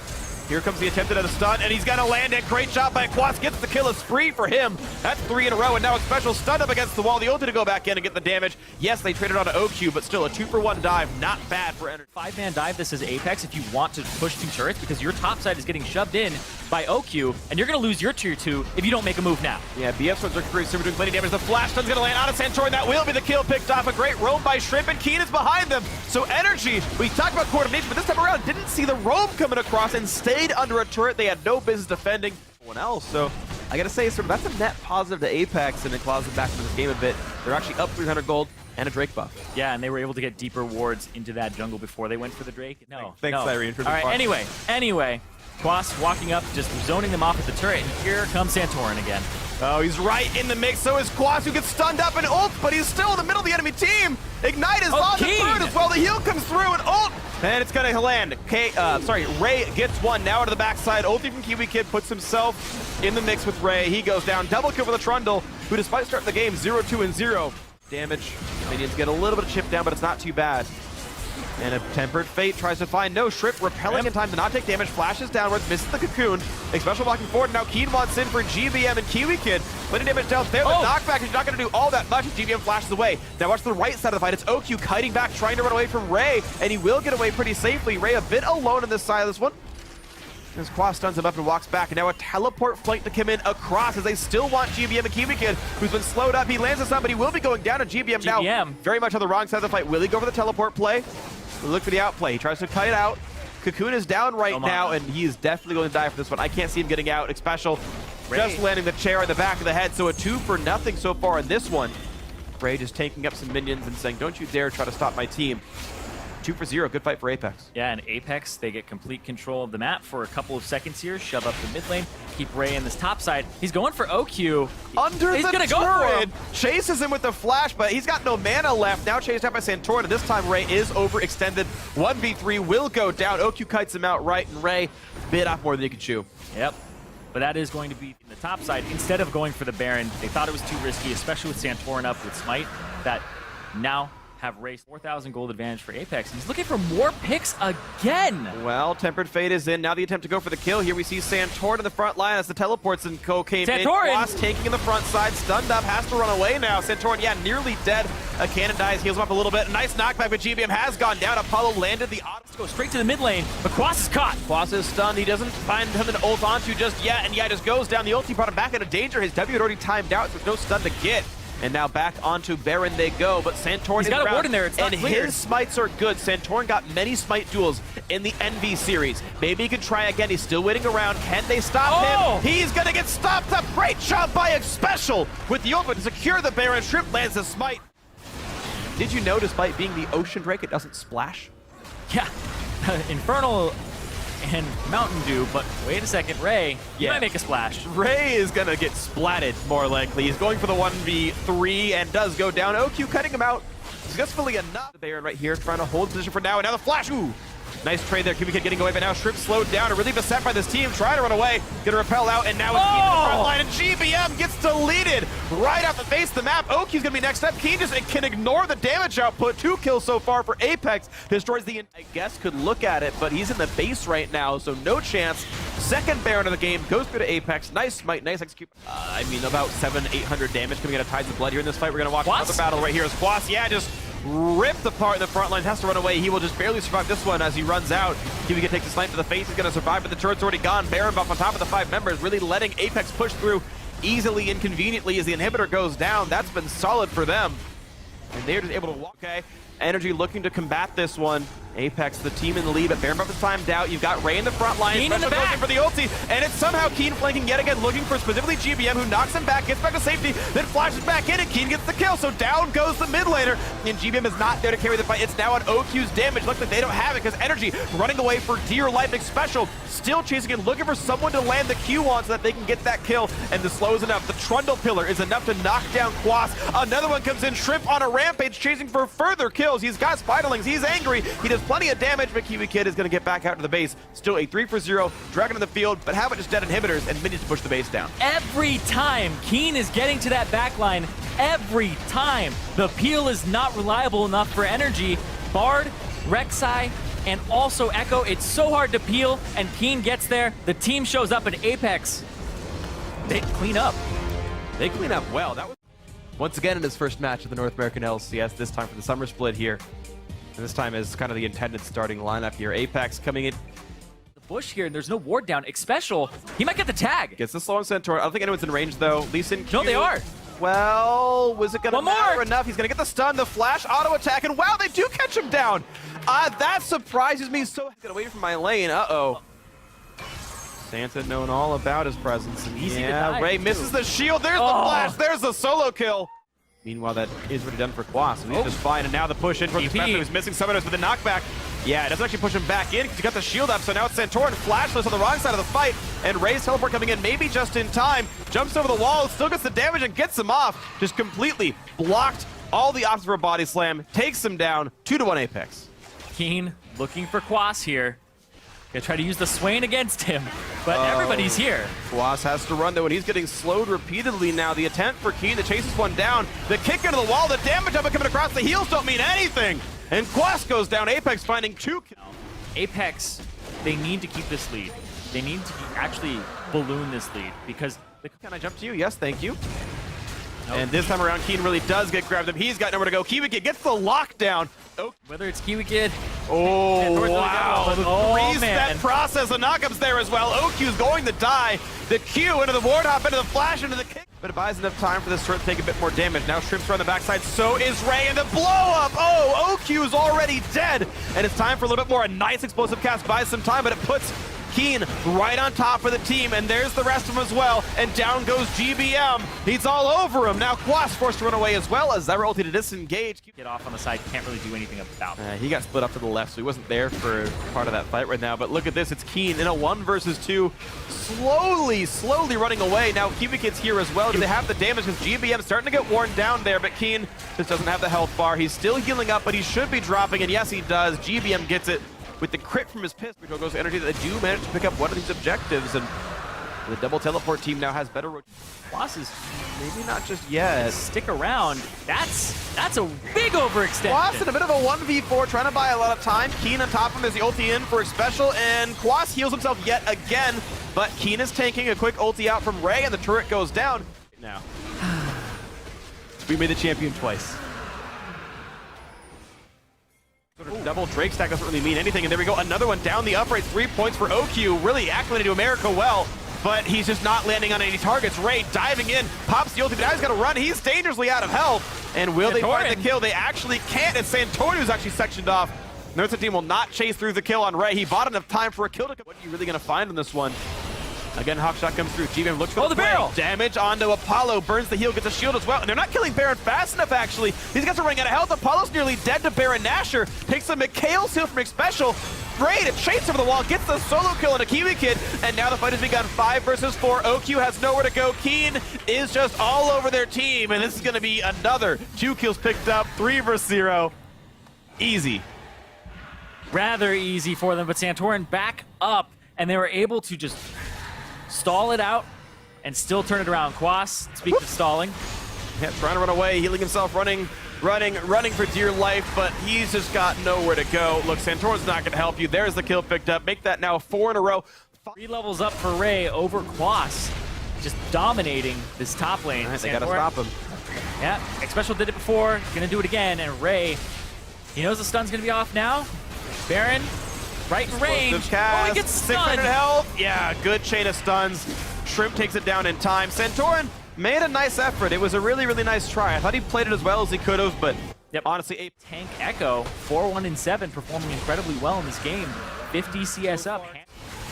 Here comes the attempted at a stun, and he's gonna land it. Great job by Quas, gets the kill, a spree for him. That's 3 in a row, and now a special stun up against the wall. The ulti to go back in and get the damage. Yes, they traded on to OQ, but still a 2-for-1 dive, not bad for NRG. 5-man dive, this is Apex if you want to push 2 turrets, because your top side is getting shoved in by OQ, and you're gonna lose your tier 2 if you don't make a move now. Yeah, BS ones are pretty super doing plenty damage. The flash stun's gonna land out of Santorin. That will be the kill picked off. A great roam by Shrimp, and Keen is behind them. So NRG, we talked about coordination, but this time around didn't see the roam coming across and stayed under a turret they had no business defending. One else, so I gotta say, sort of that's a net positive to Apex, and it claws them back into this game a bit. They're actually up 300 gold and a Drake buff. Yeah, and they were able to get deeper wards into that jungle before they went for the Drake. Thanks, Irene, for the All right, fun. anyway, Quas walking up, just zoning them off at the turret, and here comes Santorin again. Oh, he's right in the mix. So is Quas, who gets stunned up and ult, but he's still in the middle of the enemy team. Ignite is on the third as well. The heal comes through and ult. And it's gonna land. Ray gets one now out of the backside. Ulti from Kiwi Kid puts himself in the mix with Ray. He goes down. Double kill for the Trundle, who despite starting the game 0-2 and 0. Damage. Minions get a little bit of chip down, but it's not too bad. And a Tempered Fate tries to find no Shrimp, repelling in time to not take damage, flashes downwards, misses the cocoon. Special blocking forward, now Keen wants in for GBM and Kiwi Kid. Plenty damage down there, the knockback is not going to do all that much as GBM flashes away. Now watch the right side of the fight, it's OQ kiting back, trying to run away from Ray, and he will get away pretty safely. Ray a bit alone on this side of this one. As Quas stuns him up and walks back, and now a teleport flank to come in across as they still want GBM and Kiwi Kid, who's been slowed up. He lands on somebody, will be going down, and GBM now very much on the wrong side of the fight. Will he go for the teleport play? Look for the outplay. He tries to cut it out. Cocoon is down right now, and he is definitely going to die for this one. I can't see him getting out. Special just landing the chair on the back of the head, so a 2-for-0 so far in this one. Ray just taking up some minions and saying, don't you dare try to stop my team. 2-for-0, good fight for Apex. Yeah, and Apex, they get complete control of the map for a couple of seconds here, shove up the mid lane, keep Ray in this top side. He's going for OQ. Under the turret, chases him with the flash, but he's got no mana left. Now chased out by Santorin, and this time Ray is overextended. 1v3 will go down. OQ kites him out right, and Ray bit off more than he could chew. Yep. But that is going to be in the top side. Instead of going for the Baron, they thought it was too risky, especially with Santorin up with Smite, that now have raced 4,000 gold advantage for Apex. He's looking for more picks again. Well, Tempered Fate is in. Now the attempt to go for the kill. Here we see Santorin in the front line as the teleports and came in. Quas taking in the front side, stunned up, has to run away now. Santorin, yeah, nearly dead. A cannon dies, heals him up a little bit. Nice knockback, but GBM has gone down. Apollo landed the auto. Go straight to the mid lane, but Quas is caught. Quas is stunned. He doesn't find something to ult onto just yet, and yeah, just goes down. The ulti brought him back into danger. His W had already timed out, so there's no stun to get. And now back onto Baron they go, but Santorin He's got a ward in there, it's not clear. His smites are good. Santorin got many smite duels in the NV series. Maybe he can try again. He's still waiting around. Can they stop him? He's gonna get stopped up. Great job by a special with the ultimate to secure the Baron. Shrimp lands the smite. Did you know, despite being the Ocean Drake, it doesn't splash? Yeah, Infernal and Mountain Dew, but wait a second, Ray, you might make a splash. Ray is gonna get splatted, more likely. He's going for the 1v3 and does go down. OQ cutting him out successfully enough. The Baron right here trying to hold position for now, and now the flash. Ooh, Nice trade there. Kid getting away, but now Shrimp slowed down and really beset by this team. Trying to run away, gonna repel out, and now it's Keen in the front line, and GBM gets deleted right off the face of the map. Oki's gonna be next up. Keen just can ignore the damage output. 2 kills so far for Apex. Destroys the, I guess, could look at it, but he's in the base right now, so no chance. Second Baron of the game goes through to Apex. Nice smite, nice execute. I mean, about 700-800 damage coming out of Tides of Blood here in this fight. We're gonna watch another battle right here as Quas, yeah, just ripped apart in the front line, has to run away. He will just barely survive this one as he runs out. Kiwi takes a snipe to the face. He's going to survive, but the turret's already gone. Baron buff on top of the 5 members, really letting Apex push through easily and conveniently as the inhibitor goes down. That's been solid for them. And they're just able to walk. Okay, NRG looking to combat this one. Apex, the team in the lead, but Baron buff is timed out. You've got Ray in the front line. Keen in the back. For the ulti, and it's somehow Keen flanking yet again, looking for specifically GBM, who knocks him back, gets back to safety, then flashes back in, and Keen gets the kill. So down goes the mid laner, and GBM is not there to carry the fight. It's now on OQ's damage. Looks like they don't have it because NRG running away for dear life. Special still chasing and looking for someone to land the Q on so that they can get that kill, and the slow is enough. The Trundle pillar is enough to knock down Quas. Another one comes in, Shrimp on a rampage, chasing for further kills. He's got Spiderlings, he's angry, he does plenty of damage, but Kiwi Kid is going to get back out to the base. Still a 3-for-0, Dragon in the field, but how about just dead inhibitors and minions to push the base down? Every time Keen is getting to that backline, every time the peel is not reliable enough for NRG. Bard, Rek'Sai, and also Echo, it's so hard to peel, and Keen gets there. The team shows up at Apex. They clean up. They clean up well. That was once again in his first match of the North American LCS, this time for the summer split here. And this time is kind of the intended starting lineup here. Apex coming in. The bush here, and there's no ward down. Special, he might get the tag. Gets the slow on Centaur. I don't think anyone's in range though. Lee Sin Q. No, they are. Well, was it going to matter more. enough? He's going to get the stun, the flash, auto attack, and wow, they do catch him down. That surprises me. So get away from my lane. Uh-oh. Santa knowing all about his presence. And Easy to yeah, die, Ray too. misses the shield. There's the flash. There's the solo kill. Meanwhile, that is already done for Quas, so he's just fine. And now the push in towards the who's missing summoners with the knockback. Yeah, it doesn't actually push him back in because he got the shield up, so now it's Santorin flashless on the wrong side of the fight, and Ray's teleport coming in maybe just in time, jumps over the wall, still gets the damage and gets him off. Just completely blocked all the options for a body slam, takes him down, 2-1 Apex. Keen looking for Quas here. Gonna try to use the Swain against him, but everybody's here. Quas has to run though, and he's getting slowed repeatedly now. The attempt for Keen to chase this one down, the kick into the wall, the damage of it coming across the heels don't mean anything. And Quas goes down, Apex finding 2 kills. Apex, they need to keep this lead. They need to actually balloon this lead because Can I jump to you? Yes, thank you. Nope. And this time around, Keen really does get grabbed him. He's got nowhere to go. Kiwi Kid gets the lockdown. Oh. Whether it's Kiwi Kid. Oh, wow. The three-step man. process of knockups there as well. OQ's going to die. The Q into the ward hop, into the flash, into the kick. But it buys enough time for this turret to take a bit more damage. Now Shrimps are on the backside. So is Ray, and the blow up. Oh, OQ's already dead. And it's time for a little bit more. A nice explosive cast buys some time, but it puts Keen right on top for the team, and there's the rest of them as well, and down goes GBM. He's all over him. Now Quas forced to run away as well as Zyra ulti to disengage. Get off on the side, can't really do anything about it. He got split up to the left, so he wasn't there for part of that fight right now, but look at this, it's Keen in a 1 versus 2, slowly running away. Now Kiwi Kid's here as well. Do they have the damage? Because GBM's starting to get worn down there, but Keen just doesn't have the health bar. He's still healing up, but he should be dropping, and yes, he does. GBM gets it with the crit from his pistol. Goes to NRG. They do manage to pick up one of these objectives, and the double teleport team now has better Quas is maybe not just yet. stick around. That's a big overextension. Quas in a bit of a 1v4, trying to buy a lot of time. Keen on top of him as the ulti in for a special, and Quas heals himself yet again, but Keen is tanking a quick ulti out from Ray, and the turret goes down. Now, we made the champion twice. Double Drake stack doesn't really mean anything, and there we go, another one down the upright, 3 points for OQ, really acclimated to America well, but he's just not landing on any targets. Ray diving in, pops the ulti, but now he's gonna run, he's dangerously out of health, and will they find the kill? They actually can't, and Santorin who's actually sectioned off. Notice the team will not chase through the kill on Ray, he bought enough time for a kill to come. What are you really gonna find in this one? Again, Hawkshot comes through. GBM looks for the barrel. Damage onto Apollo. Burns the heal, gets a shield as well. And they're not killing Baron fast enough, actually. These guys are running out of health. Apollo's nearly dead to Baron Nashor. Takes a McHale's heal from Special. Ray to chase over the wall, gets the solo kill on a Kiwi Kid. And now the fight has begun 5 versus 4. OQ has nowhere to go. Keen is just all over their team. And this is going to be another 2 kills picked up. 3 versus 0. Easy. rather easy for them, but Santorin back up, and they were able to just stall it out and still turn it around. Quas, speaking of stalling. Yeah, trying to run away, healing himself, running for dear life, but he's just got nowhere to go. Look, Santorin's not going to help you. There's the kill picked up. Make that now 4 in a row. 3 levels up for Ray over Quas, just dominating this top lane. Nice, they got to stop him. Yeah, X-Special did it before, gonna do it again, and Ray, he knows the stun's gonna be off now. Baron, right in range. Cast, oh, he gets stunned. 600 health. Yeah, good chain of stuns. Shrimp takes it down in time. Santorin made a nice effort. It was a really, really nice try. I thought he played it as well as he could have, but honestly, Tank Echo, 4-1-7, performing incredibly well in this game. 50 CS up.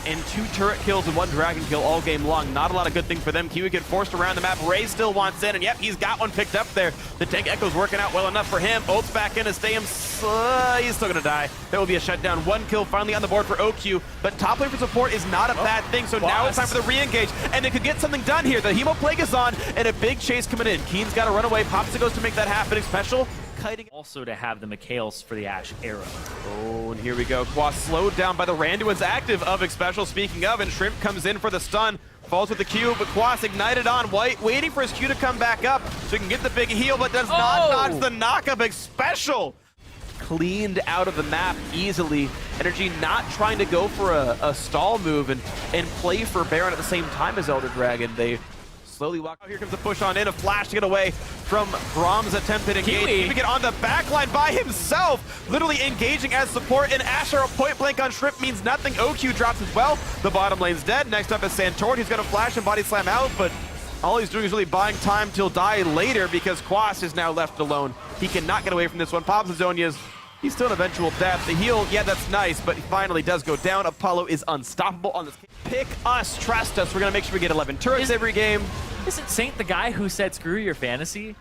And 2 turret kills and 1 dragon kill all game long. Not a lot of good things for them. Kiwi get forced around the map. Ray still wants in, and yep, he's got one picked up there. The Tank Echo's working out well enough for him. Ult's back in to stay him. He's still gonna die. There will be a shutdown. 1 kill finally on the board for OQ, but top lane for support is not a bad thing, so now it's time for the re-engage, and they could get something done here. The Hemoplague is on, and a big chase coming in. Keen's got to run away. Popsa goes to make that happen. Special kiting. Also to have the Mikhails for the Ashe arrow. Oh, and here we go. Quas slowed down by the Randuin's active of X-Special. Speaking of, and Shrimp comes in for the stun. Falls with the Q, but Quas ignited on White, waiting for his Q to come back up so he can get the big heal, but does not dodge the knock-up. X-Special cleaned out of the map easily. NRG not trying to go for a stall move and play for Baron at the same time as Elder Dragon. They slowly walk. Oh, here comes the push on in, a flash to get away from Brahm's attempted engage. Even get on the backline by himself, literally engaging as support, and Ashe arrow point blank on Shrimp means nothing. OQ drops as well. The bottom lane's dead. Next up is Santorin. He's gonna flash and body slam out, but all he's doing is really buying time till die later because Quas is now left alone. He cannot get away from this one. Pops Azonia's, he's still an eventual death. The heal, yeah, that's nice, but he finally does go down. Apollo is unstoppable on this. Pick us, trust us. We're gonna make sure we get 11 turrets every game. Isn't Saint the guy who said screw your fantasy?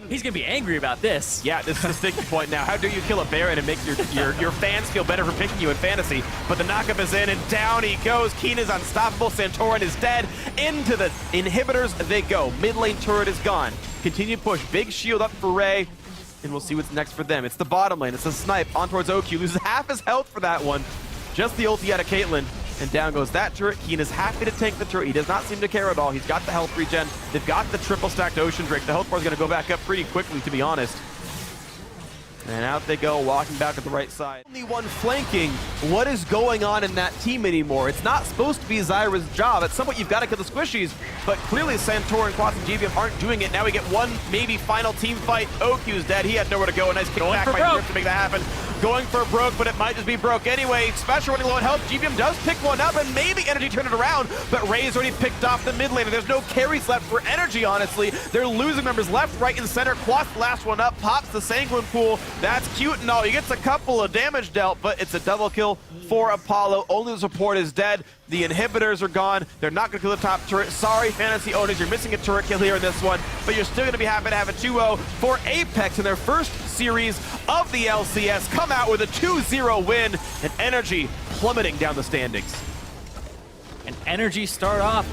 He's gonna be angry about this. Yeah, this is the sticking point now. How dare you kill a Baron and make your fans feel better for picking you in fantasy? But the knockup is in, and down he goes. Keen is unstoppable. Santorin is dead. Into the inhibitors they go. Mid lane turret is gone. Continue push. Big shield up for Ray. And we'll see what's next for them. It's the bottom lane. It's a snipe on towards OQ. Loses half his health for that one. Just the ulti out of Caitlyn. And down goes that turret. Keen is happy to tank the turret. He does not seem to care at all. He's got the health regen. They've got the triple stacked Ocean Drake. The health bar is going to go back up pretty quickly, to be honest. And out they go, walking back at the right side. Only one flanking. What is going on in that team anymore? It's not supposed to be Zyra's job. At some point, you've got to kill the squishies, but clearly Santorin, Quas, and GBM aren't doing it. Now we get one, maybe final team fight. OQ's dead. He had nowhere to go. A nice kick back by Grip to make that happen. Going for broke, but it might just be broke anyway. Special running low on health. GBM does pick one up, and maybe NRG turn it around, but Ray's already picked off the mid lane, and there's no carries left for NRG, honestly. They're losing members left, right, and center. Quas last one up, pops the Sanguine Pool. That's cute and all. He gets a couple of damage dealt, but it's a double kill for Apollo. Only the support is dead. The inhibitors are gone. They're not going to kill the top turret. Sorry, fantasy owners, you're missing a turret kill here in this one, but you're still going to be happy to have a 2-0 for APX in their first series of the LCS. Come out with a 2-0 win, and NRG plummeting down the standings. And NRG start off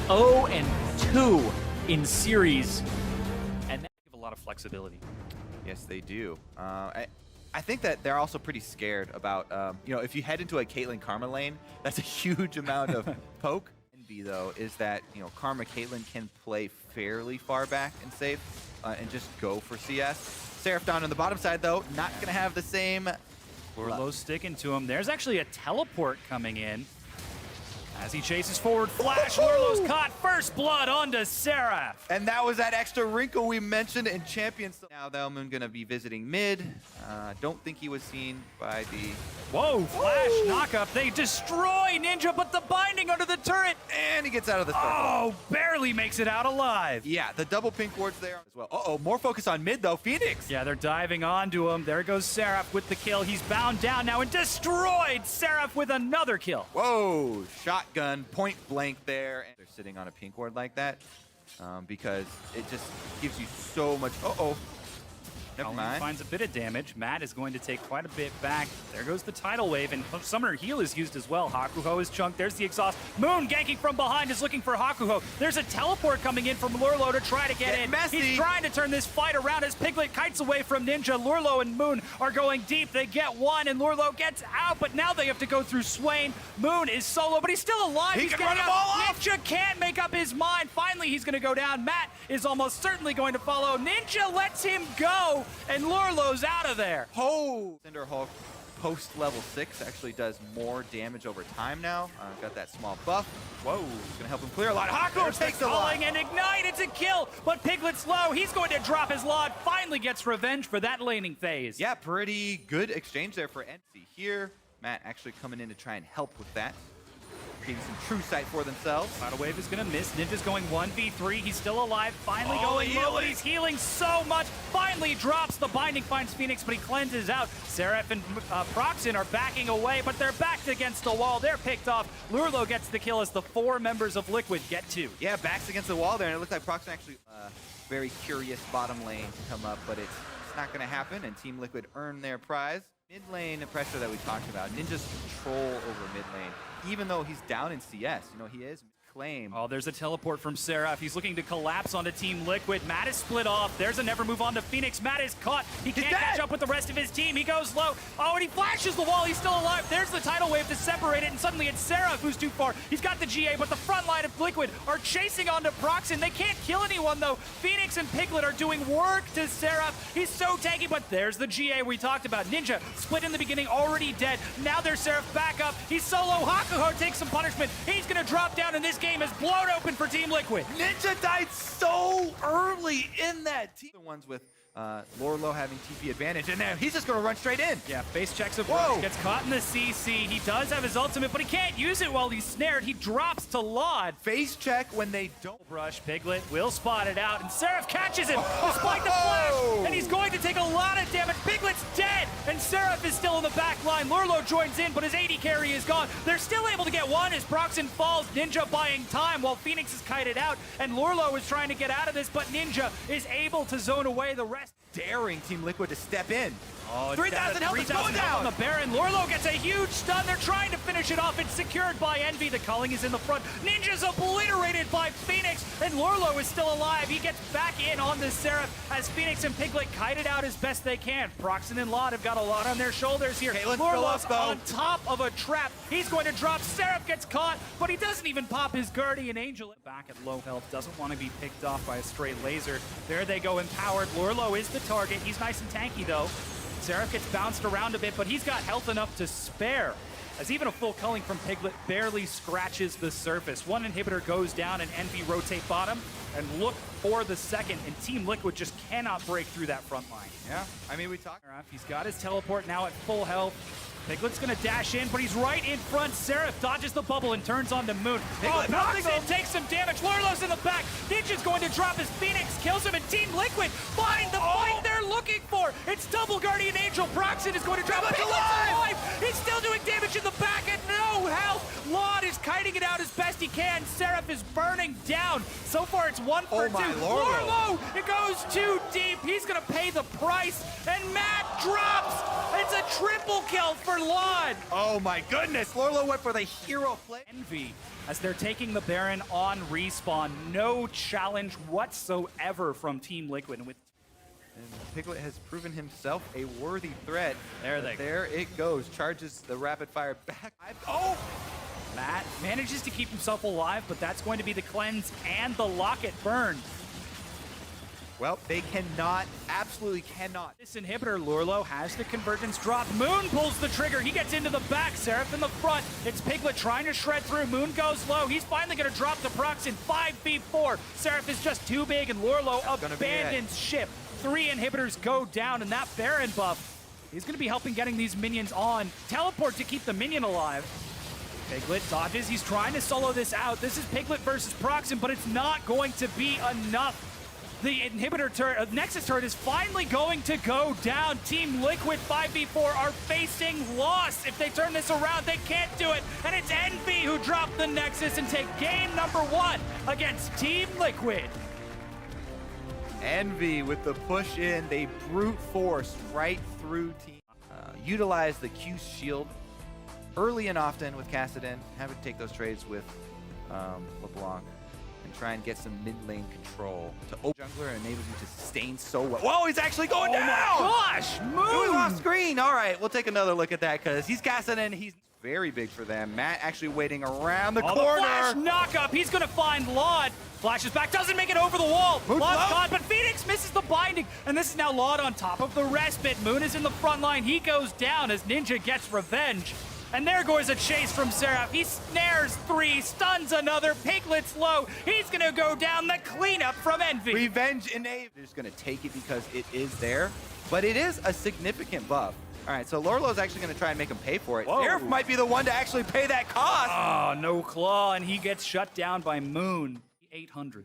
0-2 in series, and that gives a lot of flexibility. Yes, they do. I think that they're also pretty scared about, you know, if you head into a Caitlyn Karma lane, that's a huge amount of poke. Envy, though, is that, you know, Karma Caitlyn can play fairly far back and safe and just go for CS. Seraphon on the bottom side, though, not going to have the same. Lurlo's sticking to him. There's actually a teleport coming in. As he chases forward, flash, Lurlo's caught, first blood onto Seraph. And that was that extra wrinkle we mentioned in Champions. Now Thelman going to be visiting mid. Don't think he was seen by the... Whoa, flash, knockup. They destroy Ninja, but the binding under the turret. And he gets out of the circle. Oh, barely makes it out alive. Yeah, the double pink wards there as well. Uh-oh, more focus on mid, though. Phoenix. Yeah, they're diving onto him. There goes Seraph with the kill. He's bound down now and destroyed. Seraph with another kill. Whoa, shotgun, point blank there. And they're sitting on a pink ward like that because it just gives you so much... Uh-oh. Never Colleen mind. finds a bit of damage. Matt is going to take quite a bit back. There goes the tidal wave, and Summoner Heal is used as well. Hakuho is chunked. There's the exhaust. Moon ganking from behind is looking for Hakuho. There's a teleport coming in from Lurlo to try to get in. messy. He's trying to turn this fight around as Piglet kites away from Ninja. Lurlo and Moon are going deep. They get one, and Lurlo gets out, but now they have to go through Swain. Moon is solo, but he's still alive. He He's can getting run them out. all off. Ninja can't make up his mind. Finally, he's going to go down. Matt is almost certainly going to follow. Ninja lets him go, and Lurlo's out of there. Oh! Cinder Hulk post level 6 actually does more damage over time now. Got that small buff. Whoa, gonna help him clear a lot. Hakuho There's takes the the lot. calling and ignite. It's a kill, but Piglet's low. He's going to drop his Lod. Finally gets revenge for that laning phase. Yeah, pretty good exchange there for NC here. Matt actually coming in to try and help with that. Getting some true sight for themselves. Tidal Wave is going to miss. Ninja's going 1v3. He's still alive. Finally Oh, going low, but healing. he's healing so much. Finally drops the binding, finds Phoenix, but he cleanses out. Seraph and Proxin are backing away, but they're backed against the wall. They're picked off. Lurlo gets the kill as the 4 members of Liquid get 2. Yeah, backs against the wall there, and it looks like Proxon actually very curious bottom lane to come up, but it's not going to happen, and Team Liquid earn their prize. Mid lane pressure that we talked about. Ninja's control over mid lane, even though he's down in CS. You know, he is claim. Oh, there's a teleport from Seraph. He's looking to collapse onto Team Liquid. Matt is split off. There's a never move on to Phoenix. Matt is caught. He can't catch up with the rest of his team. He goes low. Oh, and he flashes the wall. He's still alive. There's the tidal wave to separate it, and suddenly it's Seraph who's too far. He's got the GA, but the front line of Liquid are chasing onto Proxin. They can't kill anyone, though. Phoenix and Piglet are doing work to Seraph. He's so tanky, but there's the GA we talked about. Ninja split in the beginning, already dead. Now there's Seraph back up. He's solo. Hakuho takes some punishment. He's going to drop down, and this game is blown open for Team Liquid. Ninja died so early in that team. The ones with Lorlo having TP advantage, and now he's just going to run straight in. Yeah, face checks a Whoa. brush, gets caught in the CC. He does have his ultimate, but he can't use it while he's snared. He drops to Lod. Face check when they don't. Brush, Piglet will spot it out, and Seraph catches him despite the flash, and he's going to take a lot of damage. Piglet's dead, and Seraph is still in the back line. Lurlo joins in, but his AD carry is gone. They're still able to get one as Proxin falls. Ninja buying time while Phoenix is kited out, and Lurlo is trying to get out of this, but Ninja is able to zone away the rest. Daring Team Liquid to step in. Oh, 3,000 health is going down. on the Baron. Lurlo gets a huge stun. They're trying to finish it off. It's secured by Envy. The culling is in the front. Ninja's obliterated by Phoenix, and Lurlo is still alive. He gets back in on this Seraph as Phoenix and Piglet kite it out as best they can. Proxin and Lod have got a lot on their shoulders here. Lurlo's on top of a trap. He's going to drop. Seraph gets caught, but he doesn't even pop his Guardian Angel. Back at low health, doesn't want to be picked off by a stray laser. There they go, empowered. Lurlo is the target. He's nice and tanky, though. Seraph gets bounced around a bit, but he's got health enough to spare, as even a full culling from Piglet barely scratches the surface. One inhibitor goes down, and Envy rotate bottom and look for the second, and Team Liquid just cannot break through that front line. Yeah, I mean, we talked. He's got his teleport now at full health. Piglet's gonna dash in, but he's right in front. Seraph dodges the bubble and turns onto Moon. Proxin takes some damage. Lurlo's in the back. Ninja's going to drop his Phoenix, kills him, and Team Liquid find the fight they're looking for. It's double Guardian Angel. Proxin is going to drop. Piglet's alive. He's still doing damage in the back and no health. Lod is kiting it out as best he can. Seraph is burning down. So far, it's 1 for 2. Lurlo, it goes too deep. He's gonna pay the price, and Matt drops. It's a triple kill for Lod. Oh my goodness, Lurlo went for the hero play. Envy as they're taking the Baron on respawn. No challenge whatsoever from Team Liquid. And Piglet has proven himself a worthy threat. There it goes. Charges the rapid fire back. Oh! Matt manages to keep himself alive, but that's going to be the cleanse and the locket burn. Well, they cannot, absolutely cannot. This inhibitor, Lurlo, has the convergence drop. Moon pulls the trigger. He gets into the back. Seraph in the front. It's Piglet trying to shred through. Moon goes low. He's finally going to drop the Proxin 5v4. Seraph is just too big, and Lurlo abandons ship. 3 inhibitors go down, and that Baron buff is going to be helping getting these minions on. Teleport to keep the minion alive. Piglet dodges. He's trying to solo this out. This is Piglet versus Proxin, but it's not going to be enough. The inhibitor turret, Nexus turret is finally going to go down. Team Liquid 5v4 are facing loss. If they turn this around, they can't do it. And it's Envy who dropped the Nexus and take game number 1 against Team Liquid. Envy with the push in, they brute force right through team. Utilize the Q shield early and often with Kassadin. Have to take those trades with LeBlanc and try and get some mid lane control to open jungler and enable you to sustain so well. Whoa, he's actually going down! Gosh, It was off screen. All right, we'll take another look at that because he's Kassadin. He's very big for them. Matt actually waiting around the Oh, corner. the flash knock-up. He's going to find Laud. Flashes back, doesn't make it over the wall. Moon's Laud's low. gone, but Phoenix misses the binding. And this is now Laud on top of the respite. Moon is in the front line. He goes down as Ninja gets revenge. And there goes a chase from Seraph. He snares 3, stuns another. Piglet's low. He's going to go down. The cleanup from Envy. Revenge enabled. They're just going to take it because it is there, but it is a significant buff. All right, so Lorlo's actually going to try and make him pay for it. Whoa. Seraph might be the one to actually pay that cost. Oh, no claw, and he gets shut down by Moon. 800.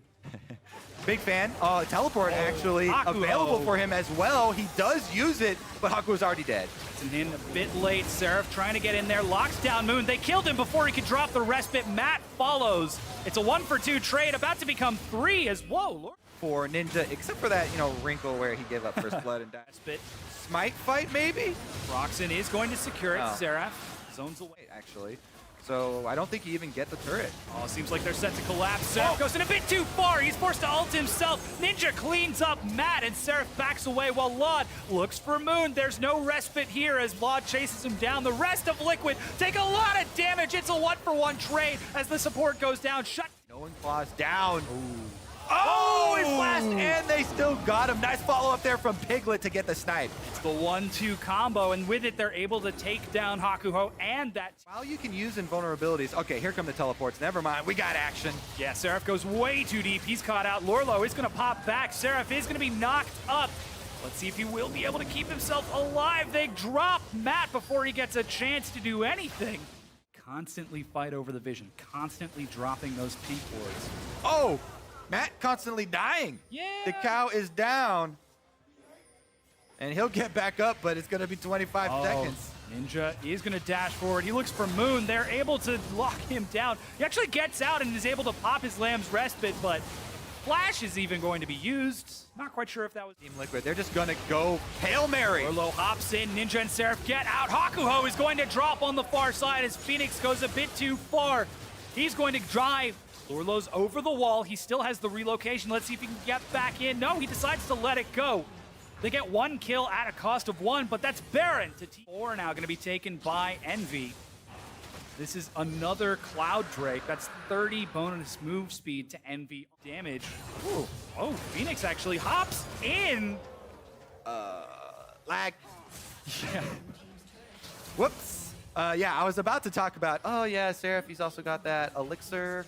Big fan. Teleport actually Hakuho. available for him as well. He does use it, but Haku's already dead. And in a bit late, Seraph trying to get in there, locks down Moon. They killed him before he could drop the respite. Matt follows. It's a 1-for-2 trade, about to become 3 as whoa, Lord. For Ninja, except for that, wrinkle where he gave up first blood and died. Respite. Smite fight, maybe? Roxon is going to secure it. Oh. Seraph zones away. Wait, actually. So I don't think he even get the turret. Oh, seems like they're set to collapse. Seraph goes in a bit too far. He's forced to ult himself. Ninja cleans up Matt, and Seraph backs away while Laud looks for Moon. There's no respite here as Laud chases him down. The rest of Liquid take a lot of damage. It's a 1-for-1 trade as the support goes down. Shut. No one claws down. Oh, he flashed, and they still got him. Nice follow-up there from Piglet to get the snipe. It's the 1-2 combo, and with it, they're able to take down Hakuho and that. While you can use invulnerabilities, okay, here come the teleports. Never mind, we got action. Yeah, Seraph goes way too deep. He's caught out. Lorlo is going to pop back. Seraph is going to be knocked up. Let's see if he will be able to keep himself alive. They drop Matt before he gets a chance to do anything. Constantly fight over the vision, constantly dropping those pink wards. Oh, Matt constantly dying. Yeah. The cow is down. And he'll get back up, but it's going to be 25 seconds. Ninja is going to dash forward. He looks for Moon. They're able to lock him down. He actually gets out and is able to pop his Lamb's respite, but Flash is even going to be used. Not quite sure if that was Team Liquid, they're just going to go Hail Mary. Orlo hops in. Ninja and Seraph get out. Hakuho is going to drop on the far side as Phoenix goes a bit too far. He's going to drive. Orlo's over the wall. He still has the relocation. Let's see if he can get back in. No, he decides to let it go. They get 1 kill at a cost of 1, but that's Baron to T4 now going to be taken by Envy. This is another Cloud Drake. That's 30 bonus move speed to Envy damage. Ooh. Oh, Phoenix actually hops in. Lag. Yeah. Whoops. Yeah, I was about to talk about, oh yeah, Seraph, he's also got that elixir.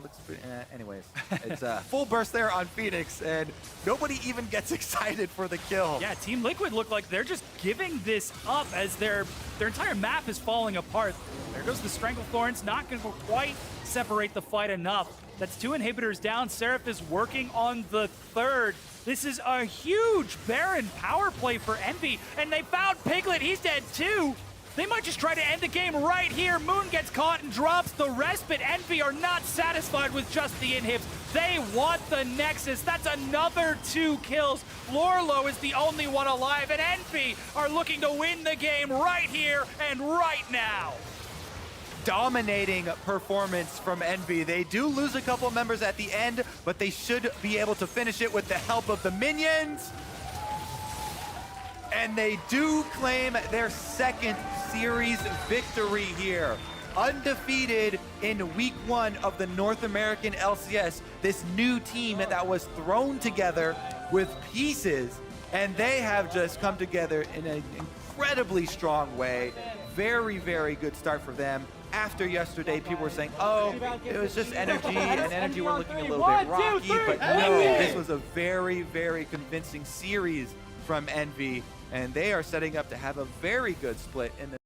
Looks pretty, anyways, it's full burst there on Phoenix, and nobody even gets excited for the kill. Yeah, Team Liquid look like they're just giving this up as their entire map is falling apart. There goes the Stranglethorns, not going to quite separate the fight enough. That's 2 inhibitors down. Seraph is working on the 3rd. This is a huge Baron power play for Envy, and they found Piglet. He's dead too. They might just try to end the game right here. Moon gets caught and drops the respite. Envy are not satisfied with just the inhibs. They want the Nexus. That's another 2 kills. Lorlo is the only one alive, and Envy are looking to win the game right here and right now. Dominating performance from Envy. They do lose a couple members at the end, but they should be able to finish it with the help of the minions. And they do claim their 2nd series victory here. Undefeated in week 1 of the North American LCS. This new team that was thrown together with pieces, and they have just come together in an incredibly strong way. Very, very good start for them. After yesterday, people were saying, oh, it was just NRG, and NRG were looking a little bit rocky, but no, this was a very, very convincing series from Envy, and they are setting up to have a very good split in the